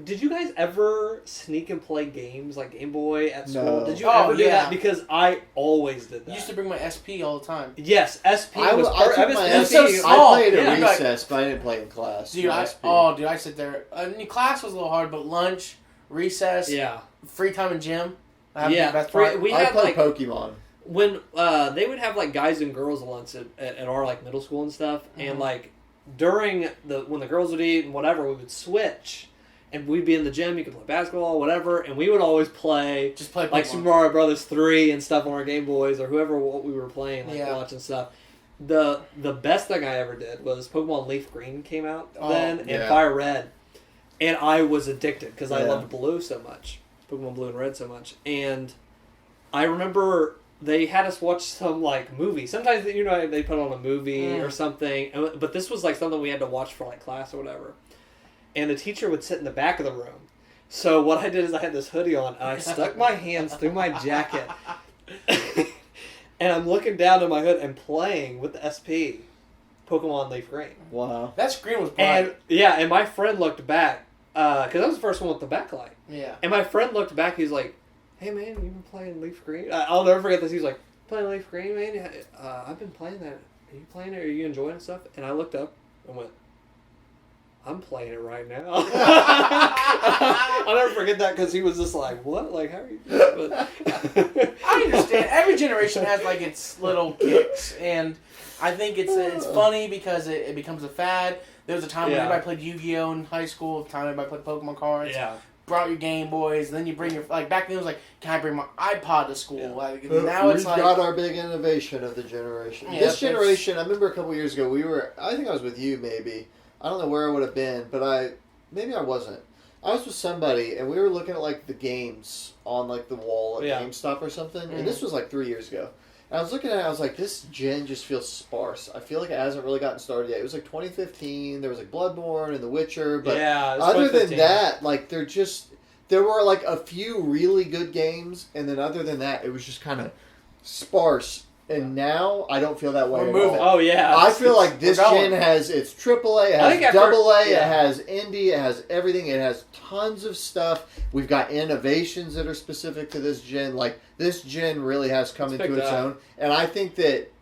did you guys ever sneak and play games like Game Boy at school? No. Did you ever do that? Because I always did that. I used to bring my SP all the time. Yes, SP was so small. I played at recess, but I didn't play in class. Dude, I sit there. Class was a little hard, but lunch, recess, free time in gym. I played Pokemon. When they would have like guys and girls lunch at our like middle school and stuff, and like during when the girls would eat and whatever, we would switch, and we'd be in the gym. You could play basketball, whatever, and we would always play like Super Mario Brothers 3 and stuff on our Game Boys or what we were playing, like watching stuff. The best thing I ever did was Pokemon Leaf Green came out then and Fire Red, and I was addicted because I loved Blue so much, Pokemon Blue and Red so much, and I remember. They had us watch some, like, movie. Sometimes, they put on a movie or something. But this was, like, something we had to watch for, like, class or whatever. And the teacher would sit in the back of the room. So what I did is I had this hoodie on, and I stuck my hands through my jacket. And I'm looking down at my hood and playing with the SP, Pokemon Leaf Green. Wow. That screen was bright. And my friend looked back, because I was the first one with the backlight. Yeah. And my friend looked back. He's like, "Hey man, you been playing Leaf Green?" I'll never forget this. He was like, "Playing Leaf Green, man. I've been playing that. Are you playing it? Are you enjoying stuff?" And I looked up and went, "I'm playing it right now." I'll never forget that because he was just like, "What? Like, how are you?" But I understand. Every generation has like its little kicks, and I think it's funny because it becomes a fad. There was a time when everybody played Yu-Gi-Oh in high school. A time everybody played Pokemon cards. Yeah. Brought your Game Boys, and then you bring your back then it was like, can I bring my iPod to school? Yeah. Like now it's like we've got our big innovation of the generation. Yeah, This generation, I remember a couple years ago, I think I was with you maybe. I don't know where I would have been, but maybe I wasn't. I was with somebody, and we were looking at like the games on like the wall at GameStop or something, and this was like 3 years ago. And I was looking at it, I was like, this gen just feels sparse. I feel like it hasn't really gotten started yet. It was like 2015, there was like Bloodborne and The Witcher, but other than that, like there were like a few really good games, and then other than that, it was just kind of sparse. And now, I don't feel that way at all. Oh, yeah. I feel like this gen has its AAA, it has AA, it has indie, it has everything. It has tons of stuff. We've got innovations that are specific to this gen. Like, this gen really has come into its own. And I think that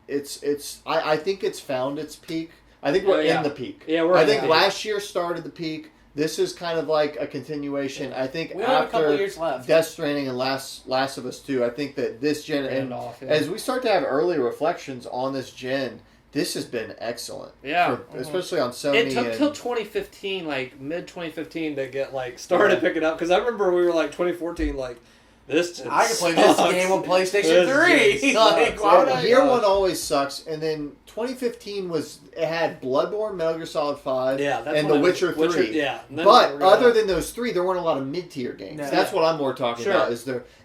I think it's found its peak. I think we're in the peak. Yeah, I think last year started the peak. This is kind of like a continuation. Yeah. I think we have a couple years left. Death Stranding and Last of Us 2, I think that this gen, as we start to have early reflections on this gen, this has been excellent. Yeah. Especially on Sony. It took till 2015, like mid-2015 to get like started picking up. Because I remember we were like 2014, like, this gen I can play this game on PlayStation 3. Like, year one always sucks. And then 2015 it had Bloodborne, Metal Gear Solid 5, and The Witcher 3. But other than those three, there weren't a lot of mid-tier games. No. That's what I'm more talking about.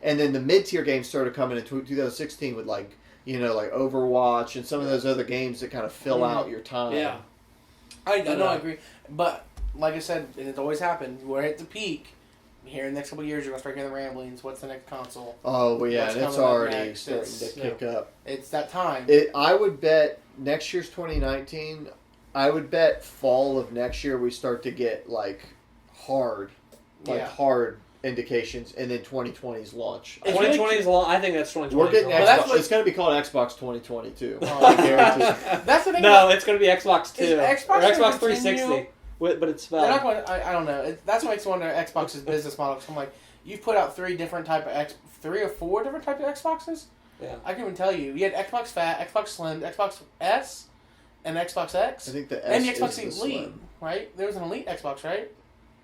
And then the mid-tier games started coming in 2016 with like Overwatch and some of those other games that kind of fill out your time. Yeah. I agree. But like I said, and it's always happened, we're at the peak. Here in the next couple of years, you're going to start hearing the ramblings. What's the next console? Oh, well, yeah, and it's already starting to kick up. It's that time. I would bet next year's 2019, I would bet fall of next year we start to get, hard indications, and then 2020's launch. 2020's launch, I think that's 2020. We're getting Xbox. It's going to be called Xbox 2022. I guarantee. That's the thing. No, it's going to be Xbox 2. Xbox 360. But it's spelled. They're not going to, I don't know. That's what makes me wonder Xbox's business model. Because I'm like, you've put out 3 or 4 different types of Xboxes? Yeah. I can't even tell you. You had Xbox Fat, Xbox Slim, Xbox S, and Xbox X. I think the S and the Xbox is Elite, Slim. Right? There was an Elite Xbox, right?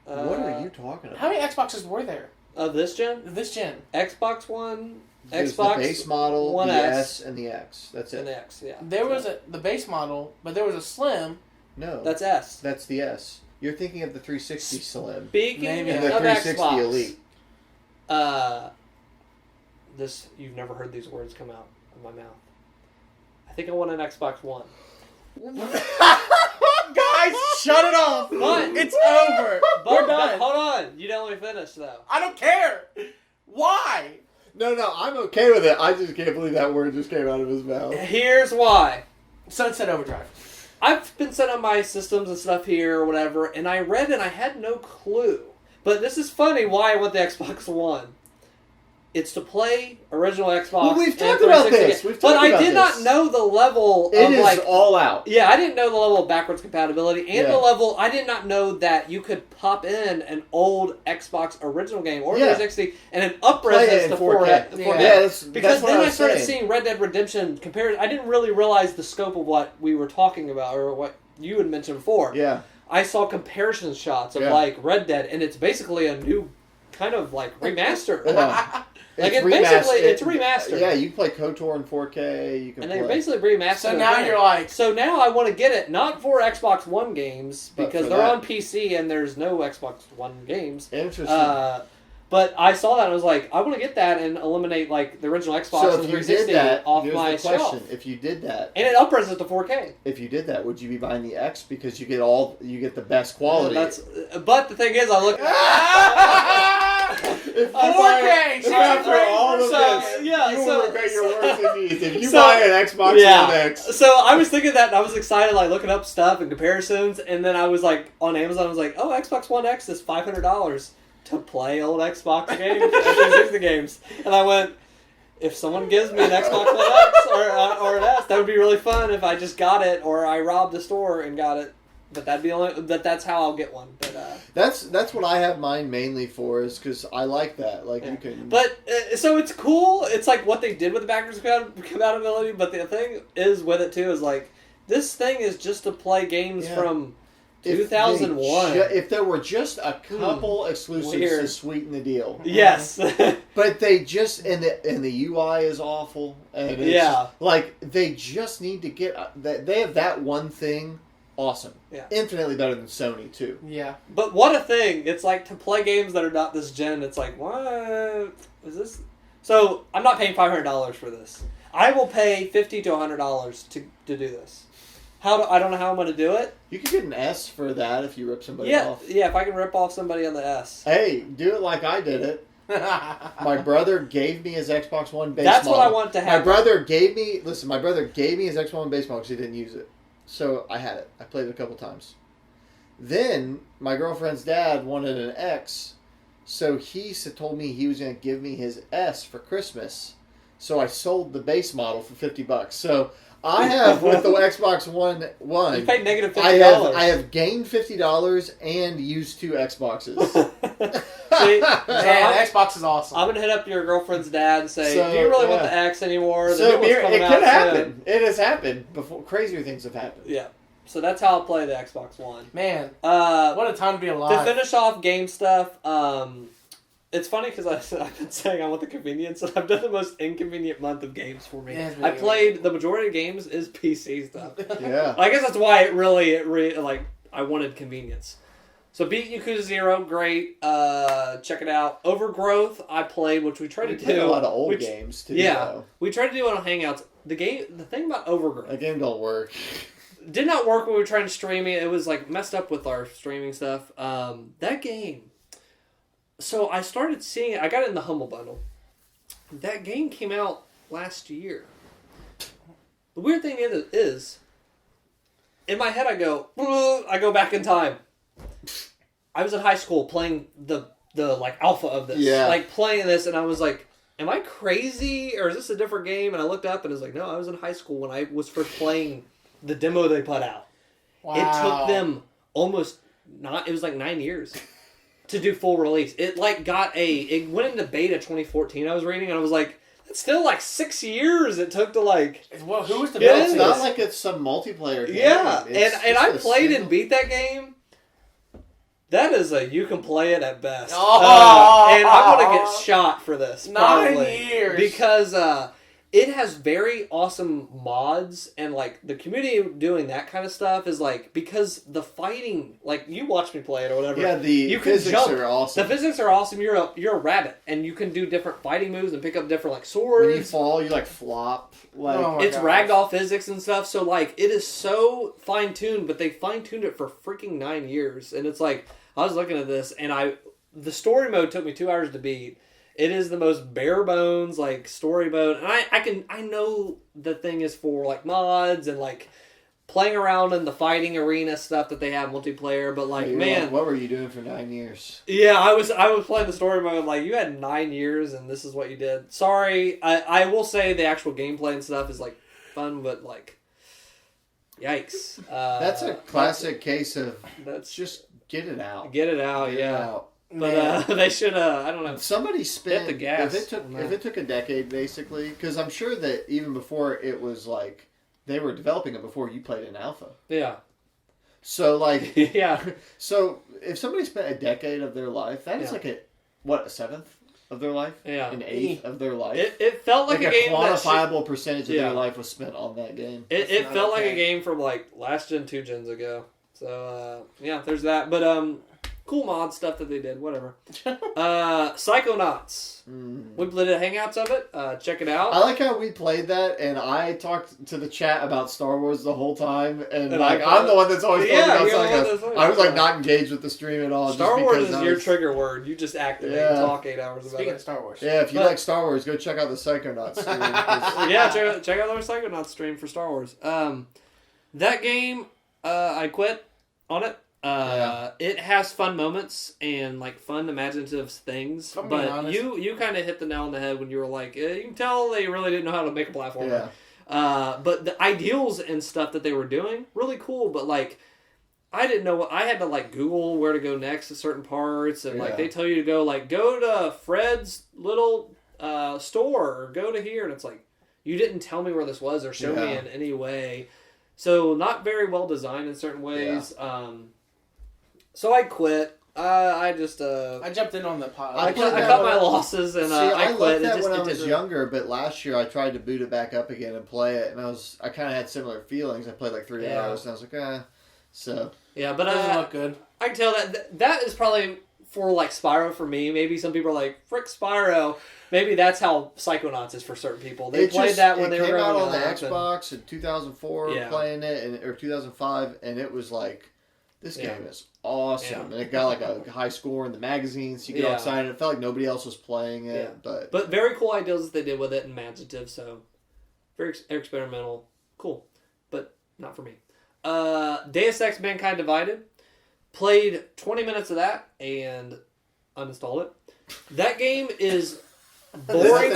What are you talking about? How many Xboxes were there? This gen? This gen. Xbox One, There's Xbox the base model, One the S, and the X. That's it. And the X, yeah. There was the base model, but there was a Slim. No. That's S. That's the S. You're thinking of the 360 Slim. Speaking and the 360 Xbox, Elite. You've never heard these words come out of my mouth. I think I want an Xbox One. Guys, shut it off! What? It's over. We're done. Hold on. You didn't let me finish, though. I don't care. Why? No, I'm okay with it. I just can't believe that word just came out of his mouth. Here's why. Sunset Overdrive. I've been set on my systems and stuff here or whatever, and I read and I had no clue. But this is funny why I want the Xbox One. It's to play original Xbox. Well, we've talked about this. But I did not know the level of It is all out. Yeah, I didn't know the level of backwards compatibility and the level. I did not know that you could pop in an old Xbox original game or 360 and then up-res it to 4K. Because then I started seeing Red Dead Redemption compared. I didn't really realize the scope of what we were talking about or what you had mentioned before. Yeah. I saw comparison shots of Red Dead, and it's basically a new kind of remaster. It's remastered. Yeah, you can play KOTOR in 4K. You can. And they basically remastered. So now you're like. So now I want to get it not for Xbox One games because they're on PC and there's no Xbox One games. Interesting. But I saw that and I was like, I want to get that and eliminate the original Xbox and 360 off my shelf. If you did that, and it up-res it to 4K. If you did that, would you be buying the X because you get the best quality? But the thing is, I look. 4K, If after all of this, you will regret your words and deeds if you buy an Xbox One X. So I was thinking that, and I was excited, like looking up stuff and comparisons, and then I was like on Amazon, I was like, oh, Xbox One X is $500 to play old Xbox games, Xbox games, and I went, if someone gives me an Xbox One X or an S, that would be really fun if I just got it or I robbed the store and got it. But that's how I'll get one. But that's what I have mine mainly for, is because I like that. Like you can. But so it's cool. It's like what they did with the backwards compatibility. But the thing is with it too is like this thing is just to play games from 2001. If there were just a couple exclusives to sweeten the deal. Yes. But they just and the UI is awful. And it's like they just need to get that. They have that one thing. Awesome. Yeah. Infinitely better than Sony, too. Yeah. But what a thing. It's like to play games that are not this gen, it's like, what is this? So, I'm not paying $500 for this. I will pay $50 to $100 to do this. I don't know how I'm going to do it. You could get an S for that if you rip somebody off. Yeah, if I can rip off somebody on the S. Hey, do it like I did it. My brother gave me his Xbox One base That's model. what I want to have. My brother gave me his Xbox One base model because he didn't use it. So I had it. I played it a couple times. Then my girlfriend's dad wanted an X, so he told me he was going to give me his S for Christmas. So I sold the base model for $50. So I have with the Xbox One. You paid negative $50. I have gained $50 and used 2 Xboxes. See, man, Xbox is awesome. I'm gonna hit up your girlfriend's dad and say, "Do you really want the X anymore?" The so it could happen. It has happened before. Crazier things have happened. Yeah. So that's how I'll play the Xbox One. Man, what a time to be alive. To finish off game stuff, it's funny because I've been saying I want the convenience, and I've done the most inconvenient month of games for me. I played the majority of games is PC stuff. Yeah. I guess that's why it really I wanted convenience. So beat Yakuza 0, great. Check it out. Overgrowth, I played, which we tried to do. A lot of old games too. Yeah, we tried to do it on Hangouts. The thing about Overgrowth, that game don't work. Did not work when we were trying to stream it. It was like messed up with our streaming stuff. That game. So I started seeing it. I got it in the Humble Bundle. That game came out last year. The weird thing is, in my head I go back in time. I was in high school playing the like alpha of this. Yeah. Like playing this, and I was like, am I crazy or is this a different game? And I looked up and it was like, no, I was in high school when I was first playing the demo they put out. Wow. It took them it was like 9 years to do full release. It like it went into beta 2014 I was reading, and I was like, it's still like 6 years it took to like. Well, who was the It's not like it's some multiplayer game. Yeah, and I played and beat that game. That is you can play it at best. And I'm going to get shot for this. 9 years. Because it has very awesome mods, and like the community doing that kind of stuff is like, because the fighting, like you watch me play it or whatever. Yeah, you can physics jump. are awesome. The physics are awesome. You're a rabbit, and you can do different fighting moves and pick up different like swords. When you fall, you like flop. Like it's ragdoll physics and stuff. So like it is so fine tuned, but they fine tuned it for freaking 9 years, and it's like. I was looking at this, and the story mode took me 2 hours to beat. It is the most bare bones like story mode, and I know the thing is for like mods and like playing around in the fighting arena stuff that they have multiplayer. But like, man, what were you doing for 9 years? Yeah, I was playing the story mode. Like, you had 9 years, and this is what you did. Sorry, I will say the actual gameplay and stuff is like fun, but like, yikes. That's a classic case of just. Get it out. Get it out. But they should. I don't know. Somebody spent the gas. If it took a decade, basically, because I'm sure that even before it was like they were developing it before you played in alpha. Yeah. So like yeah. So if somebody spent a decade of their life, that is like a seventh of their life. Yeah. An eighth of their life. It felt like a game. Quantifiable percentage of their life was spent on that game. It felt like a game from like last gen, 2 gens ago. So, there's that. But, cool mod stuff that they did. Whatever. Psychonauts. We played hangouts of it. Check it out. I like how we played that, and I talked to the chat about Star Wars the whole time, and like I'm the one that's always talking about Psychonauts. I was like not engaged with the stream at all. Star Wars is your trigger word. You just activate and talk 8 hours about it. Speaking of Star Wars. Yeah, if you like Star Wars, go check out the Psychonauts stream. Yeah, check out our Psychonauts stream for Star Wars. That game, I quit on it. It has fun moments and like fun imaginative things, but you kind of hit the nail on the head when you were like, you can tell they really didn't know how to make a platformer. But the ideals and stuff that they were doing, really cool. But like, I didn't know I had to like Google where to go next to certain parts, and like they tell you to go to Fred's little store or go to here, and it's like you didn't tell me where this was or show me in any way. So not very well designed in certain ways. So I quit. I jumped in on the pod. I cut my losses and I quit. I liked that when I was younger, but last year I tried to boot it back up again and play it, and I kind of had similar feelings. I played like 3 hours, and I was like, so yeah, but it doesn't look good. I can tell that is probably for like Spyro for me. Maybe some people are like, frick Spyro. Maybe that's how Psychonauts is for certain people. They played that when they were growing up. It came out on the Xbox in 2004, playing it, or 2005, and it was like, this game is awesome. And it got like a high score in the magazines. You get all excited. It felt like nobody else was playing it. But very cool ideas that they did with it and imaginative. So very experimental. Cool. But not for me. Deus Ex Mankind Divided. Played 20 minutes of that and uninstalled it. That game is boring.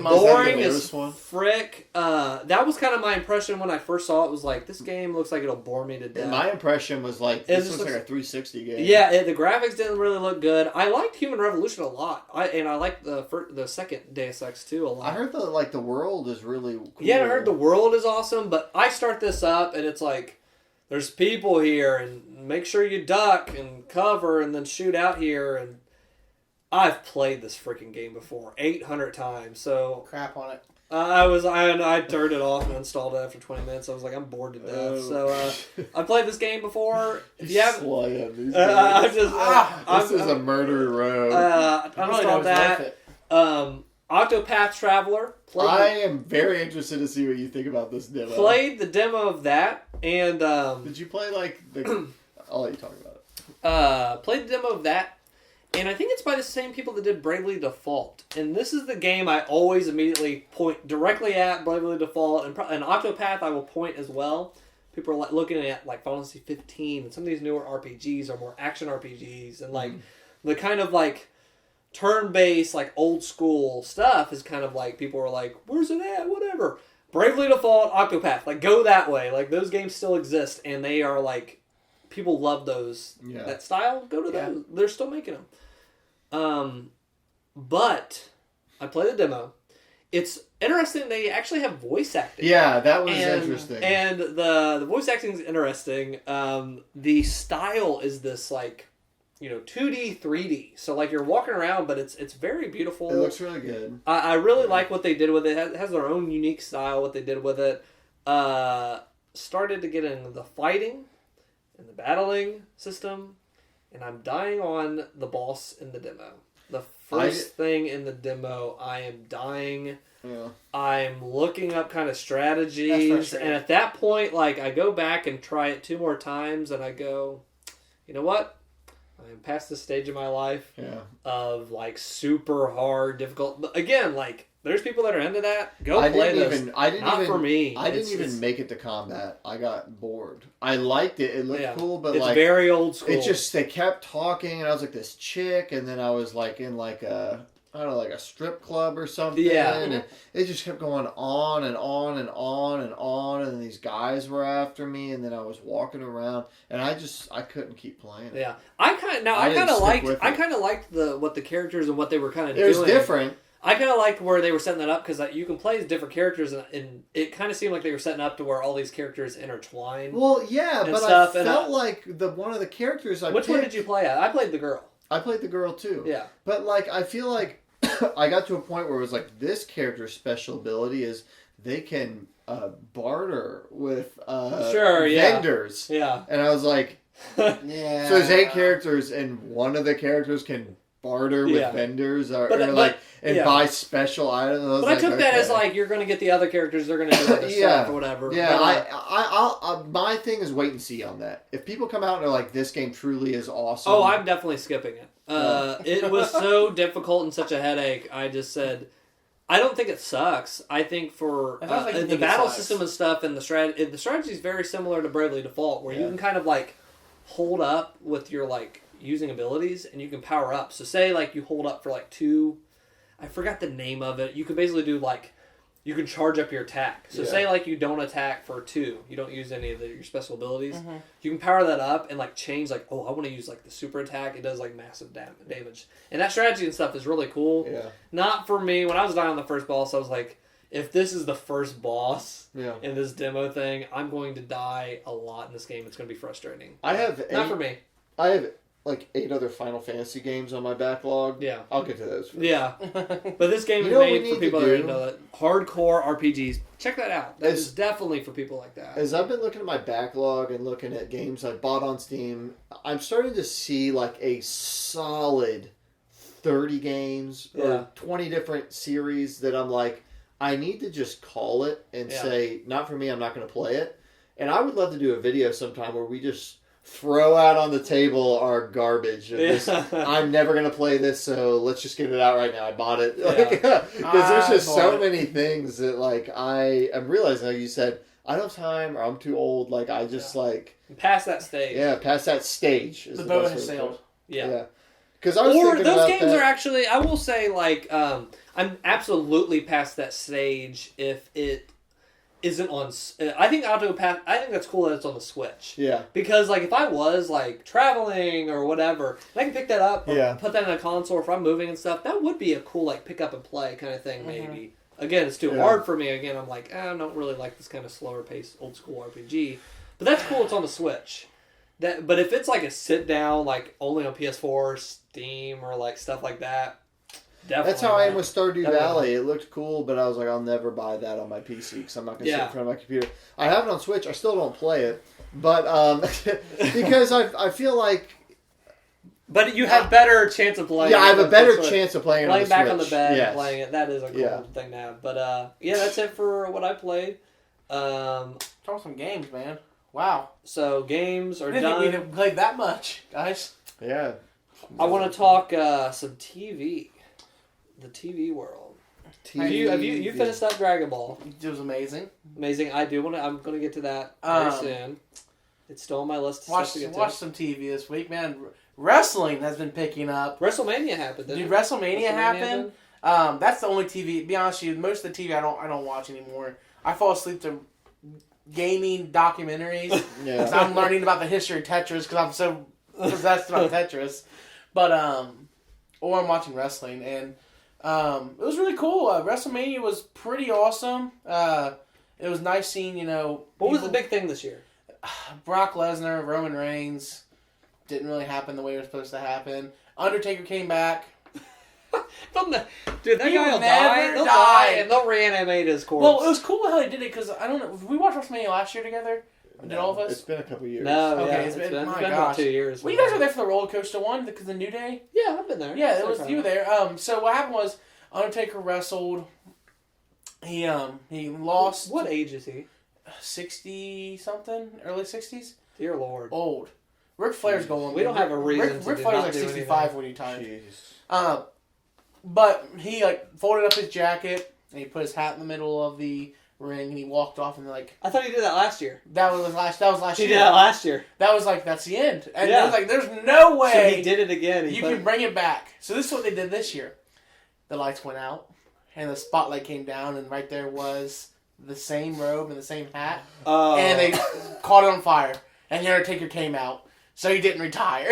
Boring as frick. That was kind of my impression when I first saw it. Was like, this game looks like it'll bore me to death. And my impression was like, this looks like a 360 game. Yeah, the graphics didn't really look good. I liked Human Revolution a lot. I liked the second Deus Ex 2 a lot. I heard the world is really cool. Yeah, I heard the world is awesome, but I start this up and it's like, there's people here and make sure you duck and cover and then shoot out here, and I've played this freaking game before 800 times, so crap on it. I turned it off and installed it after 20 minutes. I was like, I'm bored to death. So I played this game before. If you haven't, this is a murder road. I installed that. Octopath Traveler. I am very interested to see what you think about this demo. Played the demo of that, and did you play like the? I'll let you talk about it. Played the demo of that. And I think it's by the same people that did Bravely Default. And this is the game I always immediately point directly at, Bravely Default. And Octopath I will point as well. People are like looking at like Final Fantasy 15. And some of these newer RPGs are more action RPGs. And like the kind of like turn-based, like old school stuff is kind of like, people are like, where's it at? Whatever. Bravely Default, Octopath. Like, go that way. Like, those games still exist. And they are like, people love those. Yeah. That style, go to those. They're still making them. But I played the demo. It's interesting. They actually have voice acting. Yeah, that was interesting. And the voice acting is interesting. The style is this like, 2D, 3D. So like you're walking around, but it's very beautiful. It looks really good. I really like what they did with it. It has their own unique style. What they did with it. Started to get into the fighting and the battling system. And I'm dying on the boss in the demo. The first thing in the demo, I am dying. Yeah. I'm looking up kind of strategies. And at that point, like, I go back and try it 2 more times, and I go, you know what? I am past this stage of my life of, like, super hard, difficult. But again, like, there's people that are into that. Go play this. Not for me. I didn't even make it to combat. I got bored. I liked it. It looked cool, but it's very old school. It just, they kept talking, and I was like this chick, and then I was like in like a, I don't know, like a strip club or something. Yeah. And it just kept going on and on and on and on, and these guys were after me, and then I was walking around, and I couldn't keep playing it. Yeah. I kind of liked what the characters and what they were kind of doing. It was different. I kind of liked where they were setting that up because you can play as different characters, and it kind of seemed like they were setting up to where all these characters intertwine. Well, yeah, but I felt like one of the characters Which one did you play at? I played the girl. I played the girl too. Yeah. But like, I feel like I got to a point where it was like, this character's special ability is they can barter with vendors. Yeah. And I was like, Yeah. So there's 8 characters, and one of the characters can barter with vendors buy special items. But I took that as like you're going to get the other characters, they're going to do other stuff or whatever. Yeah, but, my thing is wait and see on that. If people come out and are like, this game truly is awesome. Oh, I'm definitely skipping it. It was so difficult and such a headache. I just said, I don't think it sucks. I think for the battle system and stuff and the strategy is very similar to Bravely Default, where you can kind of like hold up with your like using abilities and you can power up. So say like you hold up for like 2, I forgot the name of it. You can basically do like, you can charge up your attack. So say like you don't attack for 2, you don't use any of your special abilities. Mm-hmm. You can power that up and like change like, oh, I want to use like the super attack. It does like massive damage. And that strategy and stuff is really cool. Yeah. Not for me. When I was dying on the first boss, I was like, if this is the first boss in this demo thing, I'm going to die a lot in this game. It's going to be frustrating. Not for me. I have like 8 other Final Fantasy games on my backlog. Yeah. I'll get to those first. Yeah. But this game is made for people that are into hardcore RPGs. Check that out. That is definitely for people like that. As I've been looking at my backlog and looking at games I bought on Steam, I'm starting to see like a solid 30 games or 20 different series that I'm like, I need to just call it and say, not for me, I'm not going to play it. And I would love to do a video sometime where we just throw out on the table our garbage. I'm never going to play this, so let's just get it out right now. I bought it. Because there's just so many things that like I am realizing, like you said, I don't have time or I'm too old. Like I just like... Past that stage. Yeah, past that stage. The boat has sailed. Yeah. Because I was thinking those about games are actually, I will say, like, I'm absolutely past that stage if it isn't on. I think that's cool that it's on the Switch. Yeah. Because like if I was like traveling or whatever, and I can pick that up, or put that in a console, or if I'm moving and stuff, that would be a cool like pick up and play kind of thing. Maybe again, it's too hard for me. Again, I'm like I don't really like this kind of slower paced old school RPG, but that's cool. It's on the Switch. But if it's like a sit down, like only on PS4, Steam, or like stuff like that, definitely. That's how I am with Stardew Valley. It looked cool, but I was like, I'll never buy that on my PC because I'm not going to sit in front of my computer. I have it on Switch. I still don't play it, but because I feel like. But you have better chance of playing. Yeah, I have a better chance of playing it on the Switch. Laying back on the bed and playing it. That is a cool thing to have. But that's it for what I played. Talk some games, man. Wow. So games are done. I didn't even play that much, guys. Yeah. I want to talk some TV. The TV world. Have you finished up Dragon Ball? It was amazing. Amazing. I'm gonna get to that very soon. It's still on my list. Watch some TV this week, man. Wrestling has been picking up. WrestleMania happened. Dude, WrestleMania happened. That's the only TV. To be honest with you, most of the TV I don't watch anymore. I fall asleep to gaming documentaries. Yeah. I'm learning about the history of Tetris because I'm so possessed about Tetris. But or I'm watching wrestling, and it was really cool. WrestleMania was pretty awesome. It was nice seeing What was the big thing this year? Brock Lesnar, Roman Reigns. Didn't really happen the way it was supposed to happen. Undertaker came back. Dude, that guy will die. They'll die, and they'll reanimate his corpse. Well, it was cool how they did it, because, I don't know, we watched WrestleMania last year together? Did all of us? It's been a couple years. No, okay, it's been my about 2 years. Well, you guys were there for the roller coaster one, because the New Day? Yeah, I've been there. Yeah, you were there. So what happened was, Undertaker wrestled. He lost. What age is he? 60-something? Early 60s? Dear Lord. Old. Ric Flair's going. We don't have a reason Ric Flair's like 65 when he retired. But he folded up his jacket and he put his hat in the middle of the ring and he walked off and I thought he did that last year. That was last year. He did that last year. That was that's the end. And it was there's no way so he did it again. You can bring it back. So this is what they did this year. The lights went out and the spotlight came down and right there was the same robe and the same hat. And they caught it on fire. And the Undertaker came out. So he didn't retire.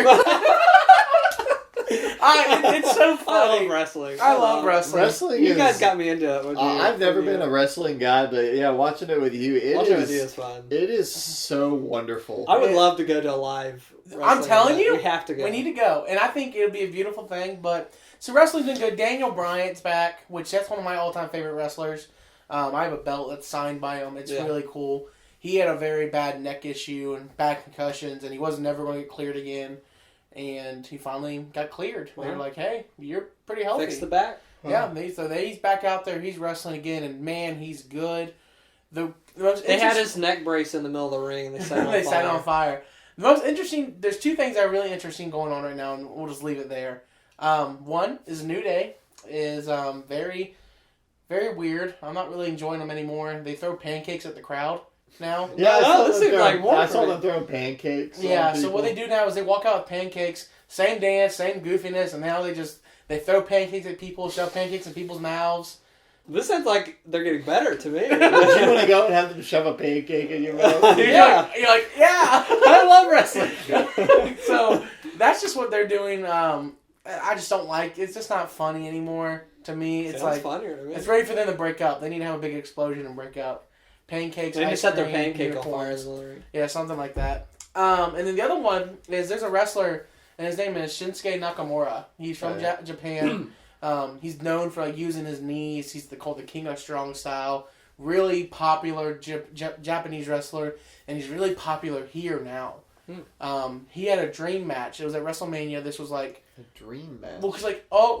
It's so funny. I love wrestling. I love wrestling. You guys got me into it. I've never been a wrestling guy, but yeah, watching it with you, is fun. It is so wonderful. I would love to go to a live wrestling I'm telling event. you, we have to go. We need to go, and I think it'll be a beautiful thing. But so wrestling's been good. Daniel Bryan's back, which that's one of my all-time favorite wrestlers. I have a belt that's signed by him. It's really cool. he had a very bad neck issue and bad concussions, and he wasn't never going to get cleared again. And he finally got cleared. They were like, "Hey, you're pretty healthy." Fix the back. Yeah, he's back out there. He's wrestling again, and man, he's good. They had his neck brace in the middle of the ring, and they set it on fire. They set it on fire. The most interesting. There's two things that are really interesting going on right now, and we'll just leave it there. One is New Day is very, very weird. I'm not really enjoying them anymore. They throw pancakes at the crowd now. Yeah, this seems like Warframe. I saw them throwing pancakes. Yeah, so what they do now is they walk out with pancakes, same dance, same goofiness, and now they throw pancakes at people, shove pancakes in people's mouths. This sounds like they're getting better to me. Would you want to go and have them shove a pancake in your mouth? Yeah. You're like, yeah. I love wrestling. So that's just what they're doing. I just don't like. It's just not funny anymore to me. It's Sounds like funnier to me. it's ready for them to break up. They need to have a big explosion and break up. Pancakes. They ice just set their cream, pancake on fire. unicorns. Yeah, something like that. And then the other one is there's a wrestler and his name is Shinsuke Nakamura. He's from Japan. He's known for using his knees. He's called the King of Strong Style. Really popular Japanese wrestler, and he's really popular here now. He had a dream match. It was at WrestleMania. This was like a dream match. Well,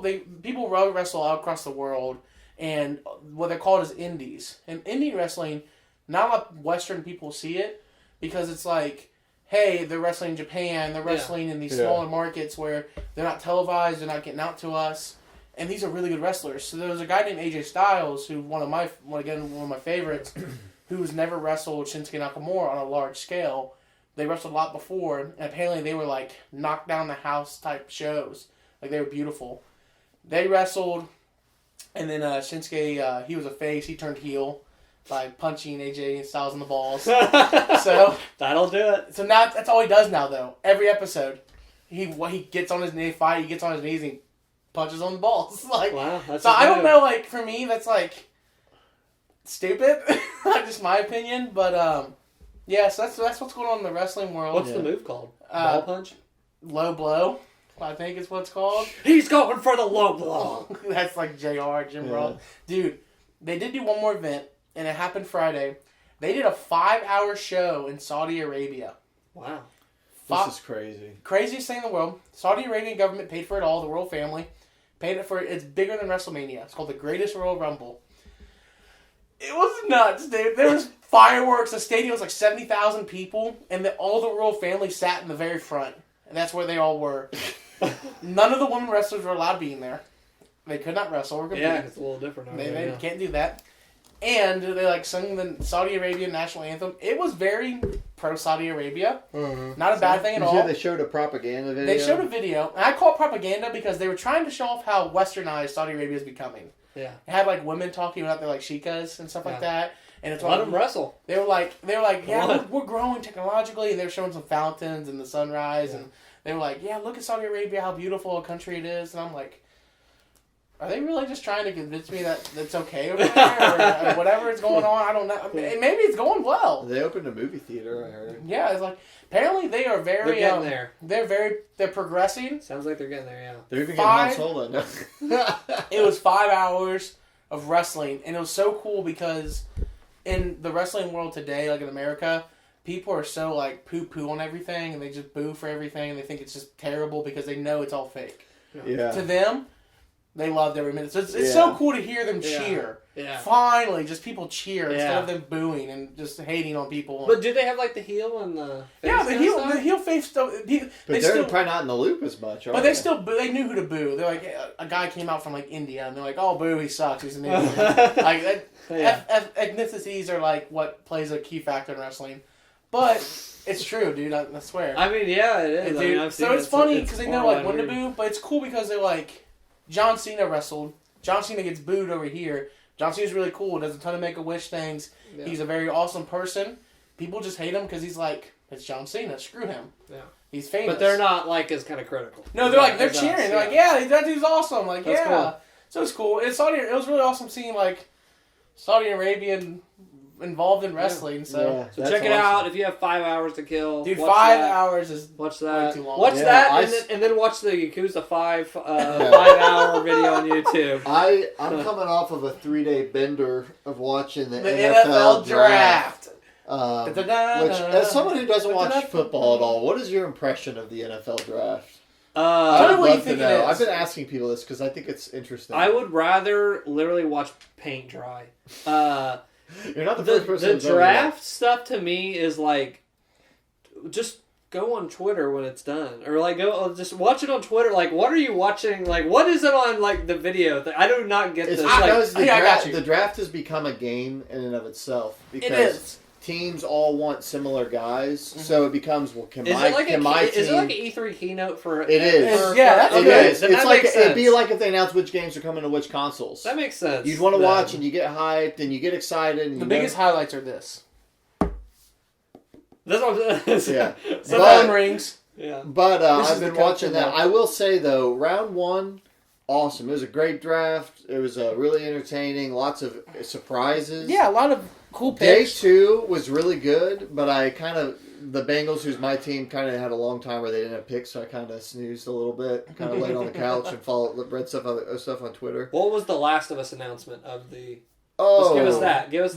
because people wrestle all across the world, and what they're called is indies. And indie wrestling, not a lot of Western people see it because it's like, hey, they're wrestling in Japan. They're wrestling in these smaller markets where they're not televised. They're not getting out to us. And these are really good wrestlers. So there was a guy named AJ Styles, who one of my favorites, who's never wrestled Shinsuke Nakamura on a large scale. They wrestled a lot before, and apparently they were like knock down the house type shows. Like they were beautiful. They wrestled, and then Shinsuke, he was a face. He turned heel by punching AJ Styles in the balls. So that'll do it. So now that's all he does now, though. Every episode, he gets on his knee, he gets on his knees and he punches on the balls. Like, wow, that's so I don't know. Like for me, that's like stupid. Just my opinion, but yeah. So that's what's going on in the wrestling world. What's the move called? Ball punch? Low blow, I think is what it's called. He's going for the low blow. That's like JR, Jim Ross. Dude, they did do one more event, and it happened Friday. They did a 5-hour show in Saudi Arabia. Wow. This is crazy. Craziest thing in the world. Saudi Arabian government paid for it all, the royal family. Paid it for it. It's bigger than WrestleMania. It's called the Greatest Royal Rumble. It was nuts, dude. There was fireworks. The stadium was like 70,000 people, and all the royal family sat in the very front. And that's where they all were. None of the women wrestlers were allowed to be in there. They could not wrestle or compete. Yeah, it's a little different. They can't do that. And they sung the Saudi Arabian national anthem. It was very pro Saudi Arabia. Mm-hmm. Not a bad thing at all. You said they showed a propaganda video? They showed a video. And I call it propaganda because they were trying to show off how westernized Saudi Arabia is becoming. Yeah. It had women talking about their shikas and stuff like that. And it's let them wrestle. They were like, yeah, we're growing technologically, and they were showing some fountains and the sunrise, and they were like, yeah, look at Saudi Arabia, how beautiful a country it is, and I'm like, are they really just trying to convince me that it's okay over there, or whatever is going on? I don't know. Maybe it's going well. They opened a movie theater, I heard. Yeah, it's like apparently they are very. They're getting there. They're progressing. Sounds like they're getting there. Yeah. They're even getting Han Solo now. It was 5 hours of wrestling, and it was so cool because in the wrestling world today, like in America, people are so poo-poo on everything, and they just boo for everything, and they think it's just terrible because they know it's all fake. Yeah. To them, they loved every minute. So it's so cool to hear them cheer. Yeah. Finally, just people cheer instead of them booing and just hating on people. But do they have the heel and the face? Yeah, the heel face still. But they're probably not in the loop as much. But they knew who to boo. They're like, a guy came out from India, and they're like, oh, boo, he sucks. He's an Indian. Ethnicities are what plays a key factor in wrestling. But it's true, dude. I swear. I mean, yeah, it is. Dude, so it's funny because they know when to boo, but it's cool because they're like, John Cena wrestled. John Cena gets booed over here. John Cena's really cool. Does a ton of Make-A-Wish things. Yeah. He's a very awesome person. People just hate him because he's it's John Cena. Screw him. Yeah. He's famous. But they're not as kind of critical. No, they're cheering. They're yeah, that dude's awesome. That's cool. So it's cool. It was really awesome seeing Saudi Arabian involved in wrestling. Yeah. So check it out if you have 5 hours to kill. Dude, 5 hours is watch that. Way too long. Watch that and then watch the Yakuza 5-hour video on YouTube. I'm coming off of a 3-day bender of watching the NFL draft. Which, as someone who doesn't watch football at all, what is your impression of the NFL draft? I'd love to know. I've been asking people this because I think it's interesting. I would rather literally watch paint dry. You're not the first person. The draft stuff to me is like, just go on Twitter when it's done, or like go just watch it on Twitter. Like, what are you watching? Like, what is it on like the video? I do not get this. The draft has become a game in and of itself because it is. Teams all want similar guys, so it becomes, well, is it like an E3 keynote for? It is. It is. It's like it'd be like if they announce which games are coming to which consoles. That makes sense. You'd want to watch, and you get hyped, and you get excited. And the biggest highlights are this. That's what I'm saying. Yeah. So rings. Yeah. But I've been watching that. I will say though, round one, awesome. It was a great draft. It was really entertaining. Lots of surprises. Yeah, a lot of cool picks. Day 2 was really good, but the Bengals, who's my team, kind of had a long time where they didn't have picks, so I kind of snoozed a little bit. Kind of laid on the couch and read stuff on Twitter. What was the Last of Us announcement of the? Oh, just give us that. Give us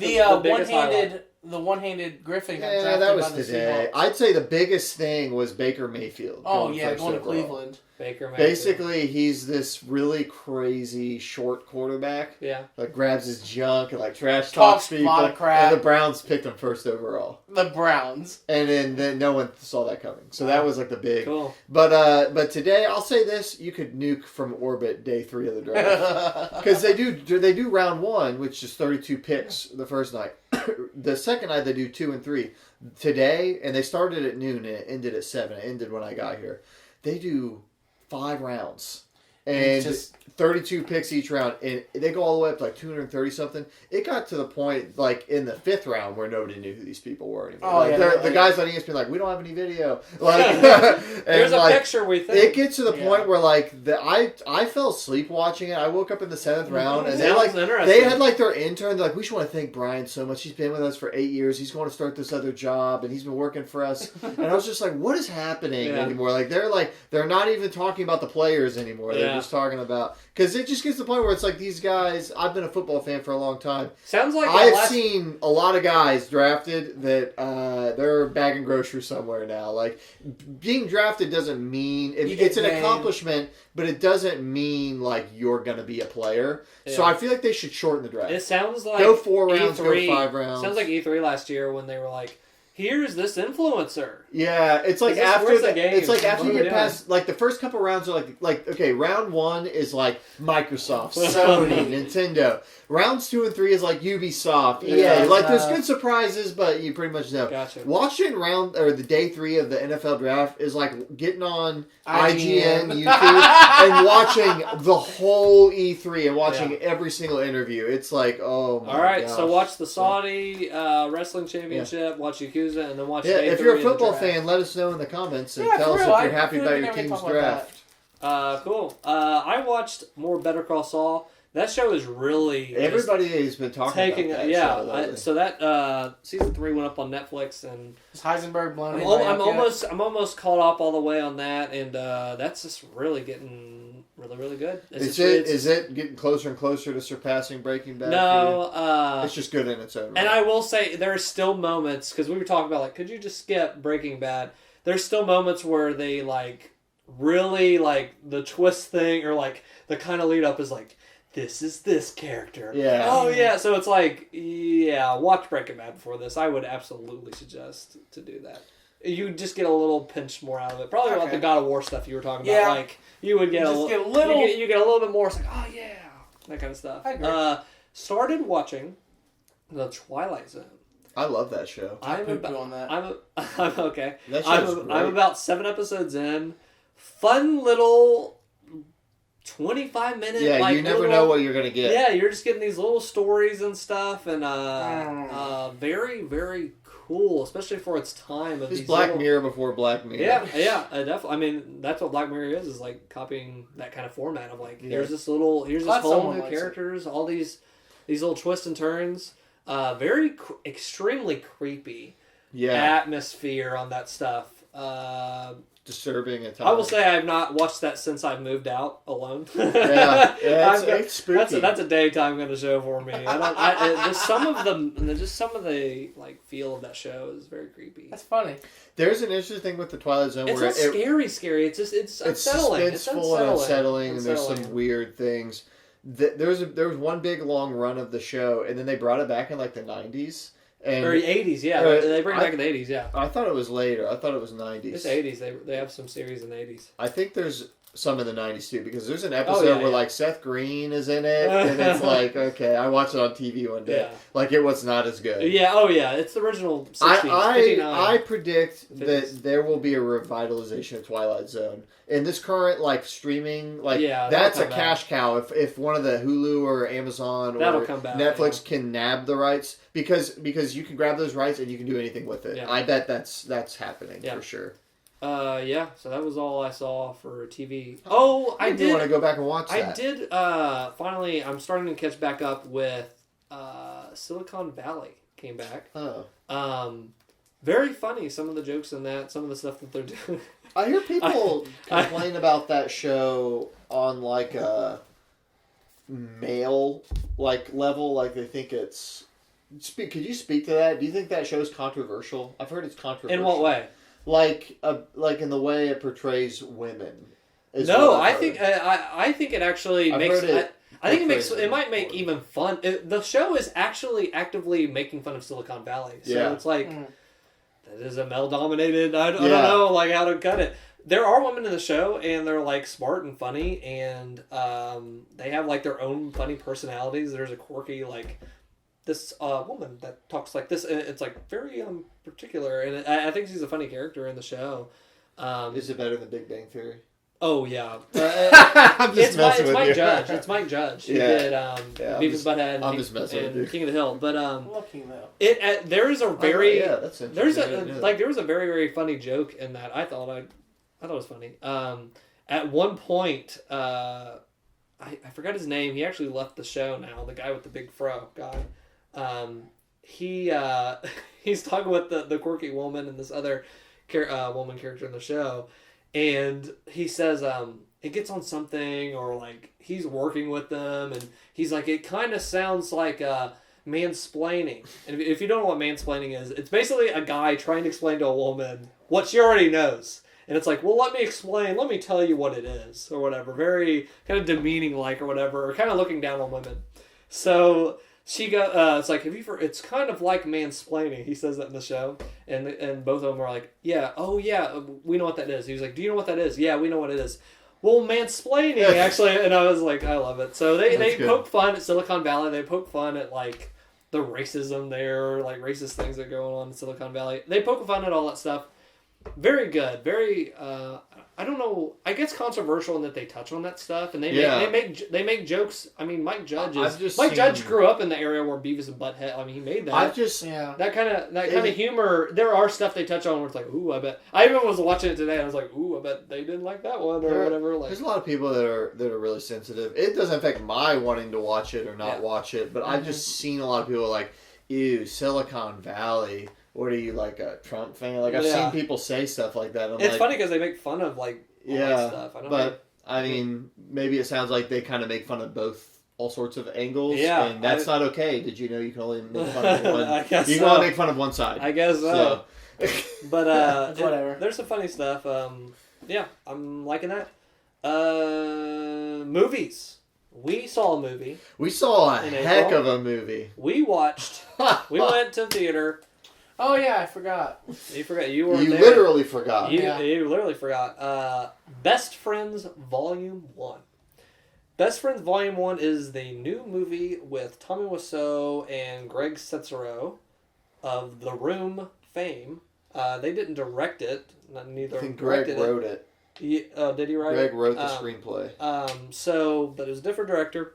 the one-handed Griffin. Yeah, that was today. I'd say the biggest thing was Baker Mayfield. Oh yeah, going to Cleveland. Baker Mayfield. Basically, he's this really crazy short quarterback. Yeah. Like grabs his junk and like trash talks people. A lot of crap. And the Browns picked him first overall. The Browns. And then no one saw that coming. So that was like the big. Cool. But today I'll say this: you could nuke from orbit day 3 of the draft because they do round 1, which is 32 picks the first night. The second night they do 2 and 3 today, and they started at noon and it ended at 7. It ended when I got here. They do 5 rounds and just 32 picks each round, and they go all the way up to like 230 something. It got to the point like in the 5th round where nobody knew who these people were anymore. Oh, like, the guys on ESPN like, we don't have any video. Like, there's a picture we think. It gets to the point where like I fell asleep watching it. I woke up in the 7th round and they had like their intern. They're like, we just want to thank Brian so much. He's been with us for 8 years. He's going to start this other job and he's been working for us. And I was just like, what is happening anymore? Like they're not even talking about the players anymore. They're just talking about. Because it just gets to the point where it's like these guys. I've been a football fan for a long time. Sounds like I've seen a lot of guys drafted that they're bagging groceries somewhere now. Like being drafted doesn't mean it's an accomplishment, but it doesn't mean like you're going to be a player. Yeah. So I feel like they should shorten the draft. It sounds like go 4 rounds, go 5 rounds. Sounds like E3 last year when they were like, here's this influencer. Yeah, it's like after you get past like the first couple rounds are like okay, round 1 is like Microsoft, Sony, Nintendo. Rounds 2 and 3 is like Ubisoft. Yeah, like there's good surprises, but you pretty much know. Gotcha. Watching the day 3 of the NFL draft is like getting on IGN YouTube and watching the whole E3 and watching every single interview. It's like, oh my all right, gosh. so watch the Saudi Wrestling Championship, watch Yakuza, and then watch. Yeah, if you're a football fan, let us know in the comments and tell us if you're happy about your team's draft. Cool. I watched more Better Call Saul. That show is really everybody has been talking about that. So that season 3 went up on Netflix, and is Heisenberg blown in? I'm almost caught up all the way on that, and that's just really getting really good. Is it getting closer and closer to surpassing Breaking Bad? No, it's just good in its own right. And I will say there are still moments, because we were talking about like, could you just skip Breaking Bad? There's still moments where they like really like the twist thing, or like the kind of lead up is like, this is this character. Yeah. Oh yeah. So it's like, watch Breaking Bad before this. I would absolutely suggest to do that. You just get a little pinch more out of it. Probably like the God of War stuff you were talking about. Like you would get you get a little bit more. It's like, oh yeah, that kind of stuff. I agree. Started watching The Twilight Zone. I love that show. I'm okay. That show's great. I'm about 7 episodes in. Fun little 25-minute. Yeah, you never know what you're gonna get. Yeah, you're just getting these little stories and stuff, and very, very cool, especially for its time. Of these Black Mirror before Black Mirror. Yeah, definitely. I mean, that's what Black Mirror is like copying that kind of format of like, here's this whole new characters, all these little twists and turns. Very extremely creepy atmosphere on that stuff. Disturbing at times. I will say I have not watched that since I moved out alone. Yeah, it's spooky. That's a daytime kind of show for me. Just some of the like feel of that show is very creepy. That's funny. There's an interesting thing with the Twilight Zone It's where not scary. It's unsettling. It's suspenseful and unsettling, and there's some weird things. There was one big long run of the show, and then they brought it back in like the 90s. Or 80s, yeah. They bring it back in the 80s, yeah. I thought it was later. I thought it was 90s. It's 80s. They have some series in the 80s. I think there's some in the 90s too, because there's an episode where like Seth Green is in it, and it's like, okay, I watched it on TV one day. Yeah. Like it was not as good. Yeah, it's the original 60s, 59. I predict 50s. That there will be a revitalization of Twilight Zone. In this current like streaming, like that's a cash cow. If one of the Hulu or Amazon or Netflix can nab the rights, because you can grab those rights and you can do anything with it. Yeah. I bet that's happening for sure. So that was all I saw for TV. Oh, I did want to go back and watch that. I did finally I'm starting to catch back up with Silicon Valley came back. Very funny, some of the jokes in that, some of the stuff that they're doing. I hear people complain about that show on like a male like level, like they think it's. Could you speak to that? Do you think that show's controversial? I've heard it's controversial. In what way? Like in the way it portrays women. No, I think it actually makes. I think it might make even fun. The show is actually actively making fun of Silicon Valley, so it's like. It is a male-dominated. I don't know, like how to cut it. There are women in the show, and they're like smart and funny, and they have like their own funny personalities. There's a quirky like this woman that talks like this. And it's like very particular, and I think she's a funny character in the show. Is it better than Big Bang Theory? Oh yeah, it's Mike Judge. It's Mike Judge. He did Beavis Butthead and King of the Hill. But there is a very there was a very very funny joke in that. I thought it was funny. At one point, I forgot his name. He actually left the show now. The guy with the big fro guy. He's talking with the quirky woman and this other woman character in the show. And he says, it gets on something, or like he's working with them, and he's like, it kind of sounds like mansplaining. And if you don't know what mansplaining is, it's basically a guy trying to explain to a woman what she already knows. And it's like, well, let me explain, let me tell you what it is, or whatever. Very kind of demeaning like, or whatever, or kind of looking down on women. So she got, it's like, it's kind of like mansplaining. He says that in the show. And both of them are like, yeah, oh yeah, we know what that is. He was like, do you know what that is? Yeah, we know what it is. Well, mansplaining, actually. And I was like, I love it. So they poke fun at Silicon Valley. They poke fun at, like, the racism there, like, racist things that are going on in Silicon Valley. They poke fun at all that stuff. Very good. Very, I don't know. I guess controversial in that they touch on that stuff, and they make jokes. I mean, Mike Judge Judge grew up in the area where Beavis and Butthead. I mean, he made that. That kind of humor. There are stuff they touch on where it's like, ooh, I bet. I even was watching it today, and I was like, ooh, I bet they didn't like that one or whatever. Like, there's a lot of people that are really sensitive. It doesn't affect my wanting to watch it or not watch it, but I've just seen a lot of people like, ew, Silicon Valley. What are you, like a Trump fan? Like I've seen people say stuff like that. It's funny because they make fun of like all that stuff. I mean, maybe it sounds like they kind of make fun of all sorts of angles. Yeah, and that's not okay. Did you know you can only make fun of one? I guess you can only make fun of one side. I guess so. But whatever. There's some funny stuff. I'm liking that. Movies. We saw a movie. We saw a heck of a movie. We watched. We went to theater. Oh yeah, I forgot. You forgot. You were there. You literally forgot. You literally forgot. Best Friends Volume 1. Best Friends Volume 1 is the new movie with Tommy Wiseau and Greg Sestero of The Room fame. They didn't direct it. Neither. I think Greg wrote it. Did he write Greg it? wrote the screenplay. But it was a different director.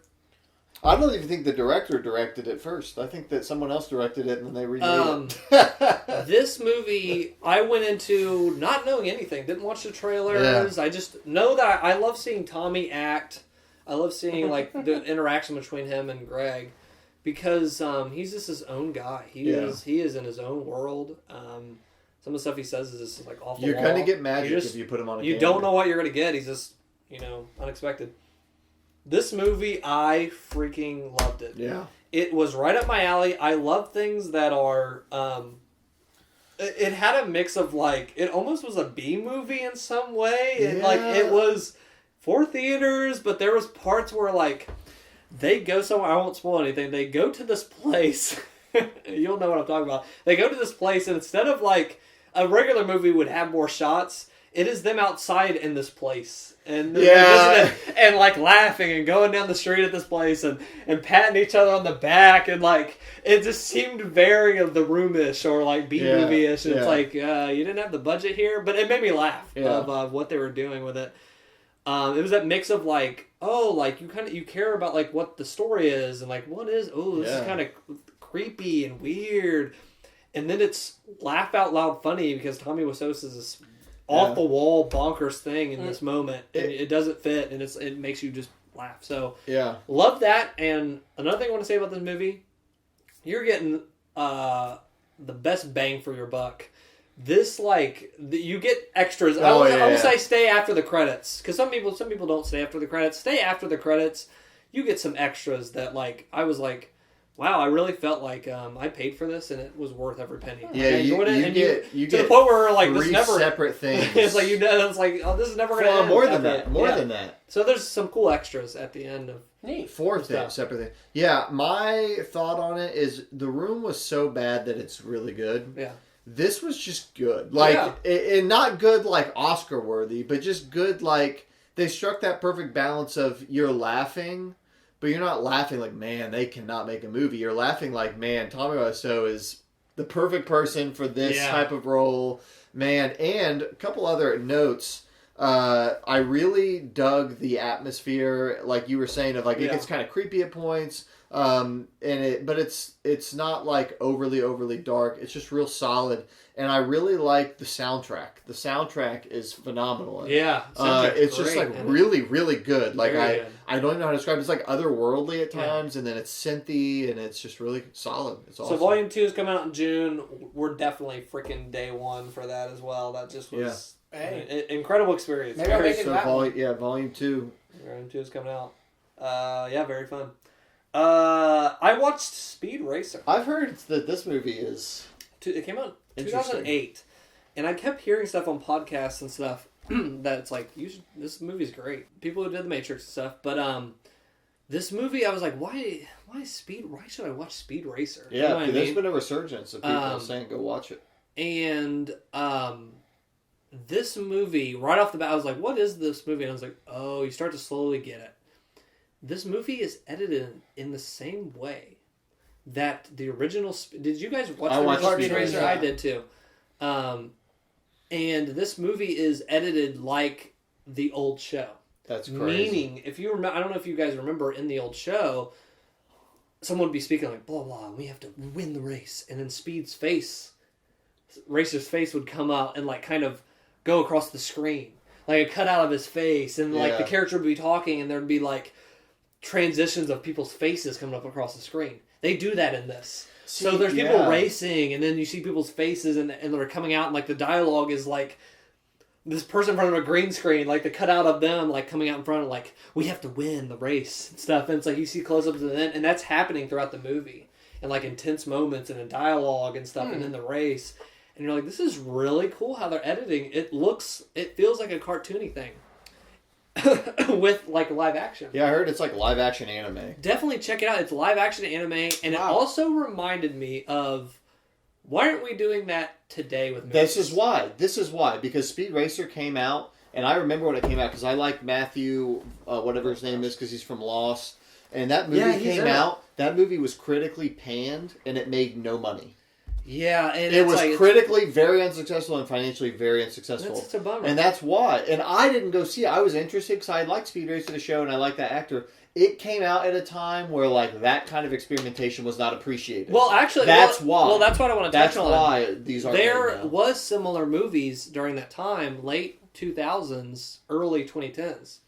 I don't even think the director directed it first. I think that someone else directed it and then they remade it. This movie, I went into not knowing anything. Didn't watch the trailers. Yeah. I just know that I love seeing Tommy act. I love seeing like the interaction between him and Greg because he's just his own guy. He is in his own world. Some of the stuff he says is just like off the You're wall. gonna get magic if you put him on a You camera. don't know what you're gonna get. He's just, unexpected. This movie, I freaking loved it. Yeah. It was right up my alley. I love things that are. It had a mix of like it almost was a B movie in some way, and like it was for theaters, but there was parts where like they go somewhere. I won't spoil anything. They go to this place. You'll know what I'm talking about. They go to this place, and instead of like a regular movie would have more shots, it is them outside in this place. And and like laughing and going down the street at this place and patting each other on the back, and like it just seemed very of the Room-ish or like B-movie-ish. And it's like you didn't have the budget here, but it made me laugh of what they were doing with it. It was that mix of like, like you care about like what the story is and like what is this is kind of creepy and weird, and then it's laugh out loud funny because Tommy Wiseau says this off the wall bonkers thing in this moment, and it doesn't fit, and it makes you just laugh. So love that. And another thing I want to say about this movie, you're getting the best bang for your buck. This you get extras. I would say stay after the credits, because some people don't stay after the credits. Stay after the credits. You get some extras that like I was like, wow, I really felt like I paid for this and it was worth every penny. Yeah, you to the point where like this never separate things. It's like it's like this is never going to end. More than that. So there's some cool extras at the end of separate thing. Yeah, my thought on it is The Room was so bad that it's really good. Yeah. This was just good. Like and not good like Oscar worthy, but just good like they struck that perfect balance of you're laughing, but you're not laughing like, man, they cannot make a movie. You're laughing like, man, Tommy Wiseau is the perfect person for this type of role. Man, and a couple other notes. I really dug the atmosphere, like you were saying, of like it gets kind of creepy at points. But it's not like overly dark. It's just real solid. And I really like the soundtrack. The soundtrack is phenomenal. Yeah, it's just like really good. Like good. I don't even know how to describe it. It's like otherworldly at times, and then it's synthy, and it's just really solid. It's awesome. So Volume 2 is coming out in June. We're definitely freaking day one for that as well. That just was an incredible experience. Maybe I'll make it Volume 2. Volume 2 is coming out. Very fun. I watched Speed Racer. I've heard that this movie is... It came out in 2008. And I kept hearing stuff on podcasts and stuff that it's like, this movie's great. People who did The Matrix and stuff. But this movie, I was like, why should I watch Speed Racer? Yeah, you know because there's been a resurgence of people saying, go watch it. And this movie, right off the bat, I was like, what is this movie? And I was like, oh, you start to slowly get it. This movie is edited in the same way that the original... Did you guys watch the original Speed Racer? Yeah. I did too. And this movie is edited like the old show. That's crazy. Meaning, if you remember... I don't know if you guys remember in the old show, someone would be speaking like, blah, blah, we have to win the race. And then Racer's face would come out and like kind of go across the screen. Like a cutout of his face. And like the character would be talking and there'd be like transitions of people's faces coming up across the screen. They do that in this. So there's people racing, and then you see people's faces, and they're coming out, and like the dialogue is like this person in front of a green screen, like the cutout of them, like coming out in front of like, we have to win the race and stuff. And it's like you see close-ups of it, and that's happening throughout the movie, and like intense moments and in dialogue and stuff, and in the race. And you're like, this is really cool how they're editing. It feels like a cartoony thing. With like live action. Yeah, I heard it's like live action anime. Definitely check it out. It's live action anime, and it also reminded me of, why aren't we doing that today with movies? This is why. Because Speed Racer came out, and I remember when it came out because I like Matthew, whatever his name is, because he's from Lost. And that movie came out. That movie was critically panned, and it made no money. Yeah, and it was like, critically very unsuccessful and financially very unsuccessful. That's such a bummer. And that's why. And I didn't go see it. I was interested because I liked Speed Racer the show and I liked that actor. It came out at a time where like that kind of experimentation was not appreciated. Well, actually, that's why. Well, that's what I want to touch on. That's why these are. There was similar movies during that time, late 2000s, early 2010s.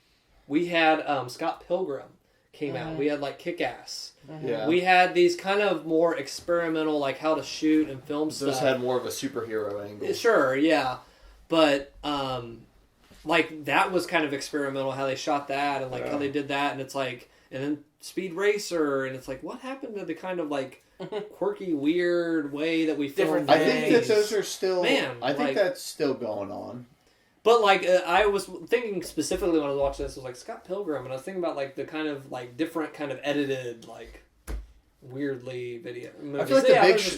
We had Scott Pilgrim came out. We had like Kick-Ass. Yeah. We had these kind of more experimental, like how to shoot and film stuff. Those had more of a superhero angle. Sure, yeah, but like that was kind of experimental how they shot that and like how they did that, and it's like, and then Speed Racer, and it's like, what happened to the kind of like quirky, weird way that we filmed? I think that those are still. Man, I think like, that's still going on. But like I was thinking specifically when I was watching this, I was like Scott Pilgrim, and I was thinking about like the kind of like different kind of edited like weirdly video movies. I feel like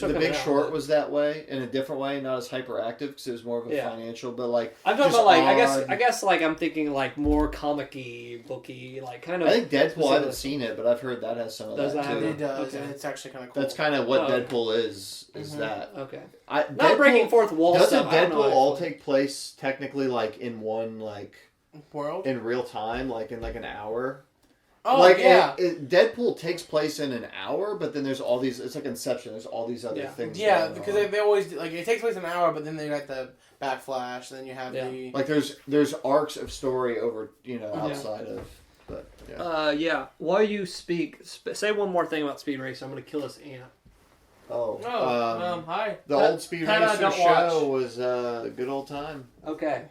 the Big Short was that way in a different way, not as hyperactive because it was more of a financial. But like I'm talking about like I guess like I'm thinking like more comic-y, booky, like kind of. I think Deadpool. I haven't seen it, but I've heard that has some of that too. It does, and it's actually kind of cool. That's kind of what Deadpool is that. Okay. Not breaking fourth walls. Doesn't Deadpool all take place technically like in one like world in real time, like in like an hour? Oh, like yeah. Deadpool takes place in an hour, but then there's all these. It's like Inception. There's all these other things. Yeah, because they always like it takes place in an hour, but then they got the backflash. Then you have the like there's arcs of story over outside of. But While you speak, say one more thing about Speed Racer. I'm going to kill this ant. Hi. The old Speed Racer show was a good old time. Okay.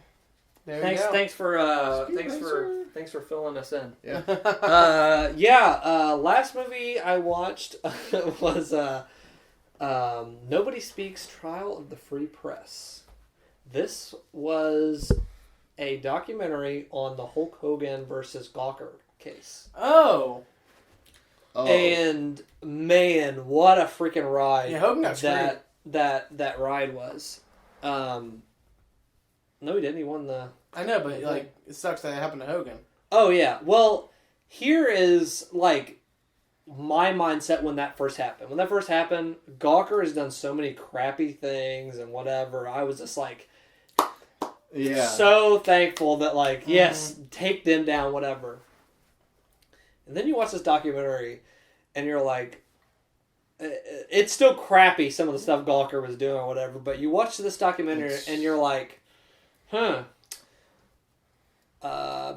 There you go. Thanks for filling us in. Yeah. Last movie I watched was Nobody Speaks: Trial of the Free Press. This was a documentary on the Hulk Hogan versus Gawker case. Oh. And man, what a freaking ride! Yeah, Hogan got screwed. That ride was. No, he didn't. He won the. I know, but like it sucks that it happened to Hogan. Oh yeah. Well, here is like my mindset when that first happened. When that first happened, Gawker has done so many crappy things and whatever. I was just like, so thankful that like yes, take them down, whatever. And then you watch this documentary, and you're like, it's still crappy, some of the stuff Gawker was doing or whatever, but you watch this documentary, and you're like,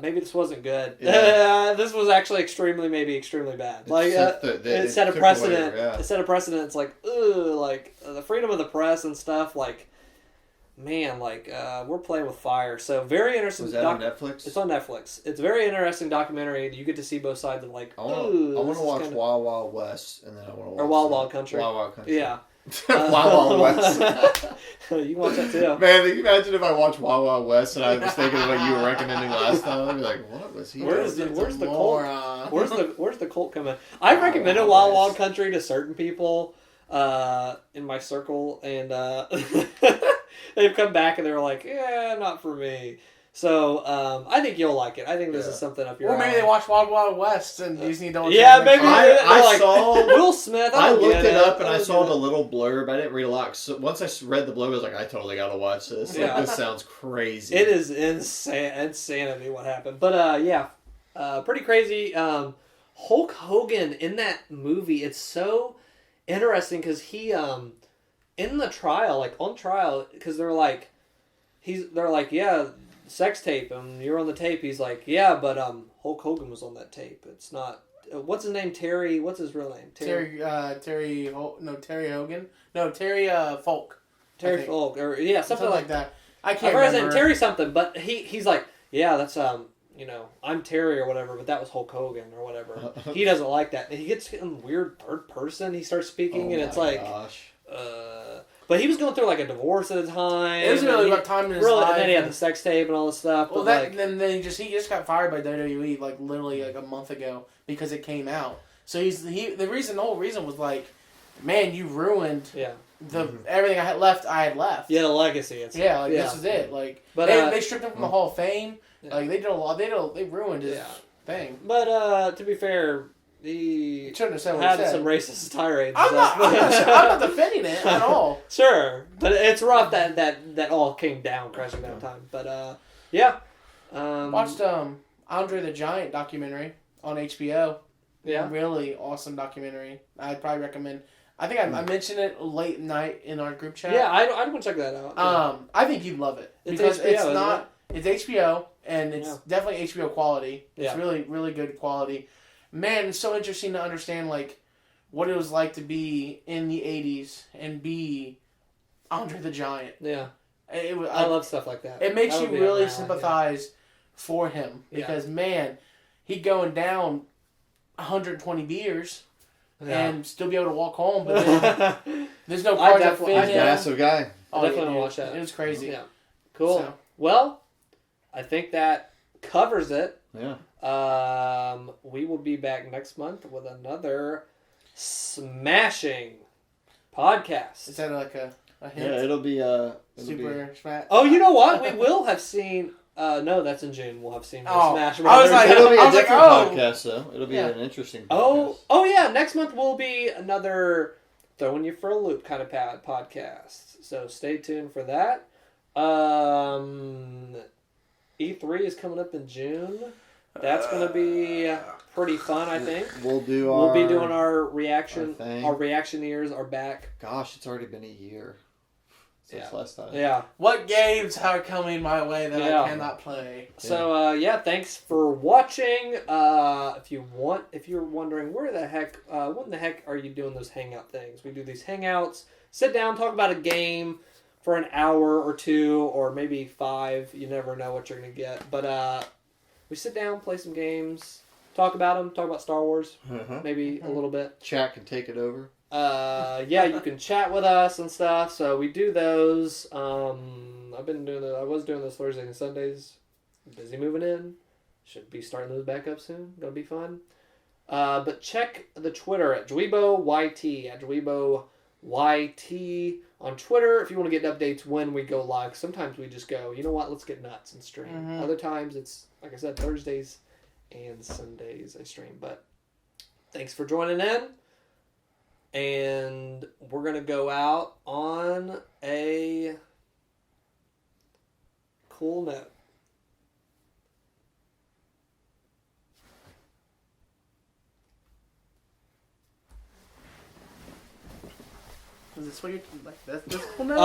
maybe this wasn't good. Yeah. This was actually extremely bad. Like, it set a precedent. It set a precedent. It's like, like, the freedom of the press and stuff, like, man, like, we're playing with fire. So, very interesting. Was that on Netflix? It's on Netflix. It's a very interesting documentary. You get to see both sides of, like, I want to watch Wild Wild West, and then I want to watch... Or Wild Wild Country. Wild Wild Country. Yeah. Wild Wild West. You can watch that, too. Man, can you imagine if I watched Wild Wild West, and I was thinking of what you were recommending last time? I'd be like, what was he doing? Where's the cult? Where's the cult coming? I recommended Wild Wild Country to certain people in my circle, and they've come back and they're like, yeah, not for me. So I think you'll like it. I think this is something up your alley. Or maybe they watch Wild Wild West and Disney don't. Yeah, maybe. I saw Will Smith. I looked it up and I saw the little blurb. I didn't read a lot. So once I read the blurb, I was like, I totally got to watch this. Yeah. Like, this sounds crazy. It is insanity what happened. But pretty crazy. Hulk Hogan in that movie, it's so interesting because he in the trial, like on trial, because they're like, yeah, sex tape, and you're on the tape. He's like, yeah, but Hulk Hogan was on that tape. It's not. What's his name? Terry. What's his real name? Terry Hogan. No, Terry Folk. Terry Folk, or something like that. I can't remember. His name Terry something, but he's like, yeah, that's I'm Terry or whatever, but that was Hulk Hogan or whatever. He doesn't like that. And he gets in weird third person. He starts speaking, and it's like, but he was going through like a divorce at the time. It was really about time in his life. And then he had the sex tape and all this stuff. Well, then he just got fired by WWE like literally like a month ago because it came out. So the whole reason was like, man, you ruined everything I had left. Yeah, the legacy. This is it. Like, but they stripped him from the Hall of Fame. Yeah. Like they did a lot. They ruined his thing. But to be fair, he shouldn't have said had some racist tirades. I'm not defending it at all. Sure, but it's rough that all came down, crashing down time. But watched Andre the Giant documentary on HBO. Yeah, really awesome documentary. I'd probably recommend. I think I mentioned it late night in our group chat. Yeah, I'd want to check that out. I think you'd love it because it's HBO and it's definitely HBO quality. It's really, really good quality. man, it's so interesting to understand like what it was like to be in the 80s and be Andre the Giant. Yeah. I love stuff like that. It makes That you would be really unreal, sympathize for him because man, he going down 120 beers and still be able to walk home, but then there's no cars that fit He's a him. massive guy. I definitely watch that. It was crazy. Yeah. Cool. So. Well, I think that covers it. Yeah. We will be back next month with another smashing podcast. Is that like a hint? Yeah, it'll be Super smash. Oh, you know what? We will have seen. No, that's in June. We'll have seen Smash I Brothers. was like, it'll be a I was like, different oh. podcast, though. It'll be an interesting podcast. Oh yeah. Next month will be another throwing you for a loop kind of podcast. So stay tuned for that. E3 is coming up in June. That's going to be pretty fun, I think. We'll be doing our reaction. Our reactioneers are back. Gosh, it's already been a year since last time. Yeah. What games are coming my way that I cannot play? So thanks for watching. If you're wondering when the heck are you doing those hangout things? We do these hangouts. Sit down, talk about a game for an hour or two, or maybe 5. You never know what you're gonna get. But we sit down, play some games, talk about them, talk about Star Wars, maybe a little bit. Chat can take it over. You can chat with us and stuff. So we do those. I was doing those Thursdays and Sundays. Busy moving in. Should be starting those back up soon. Gonna be fun. But check the Twitter at DweeBoYT on Twitter if you want to get updates when we go live. Sometimes we just go, you know what, let's get nuts and stream. Other times it's, like I said, Thursdays and Sundays I stream. But thanks for joining in. And we're going to go out on a cool note. Is this what you're like? That's cool now.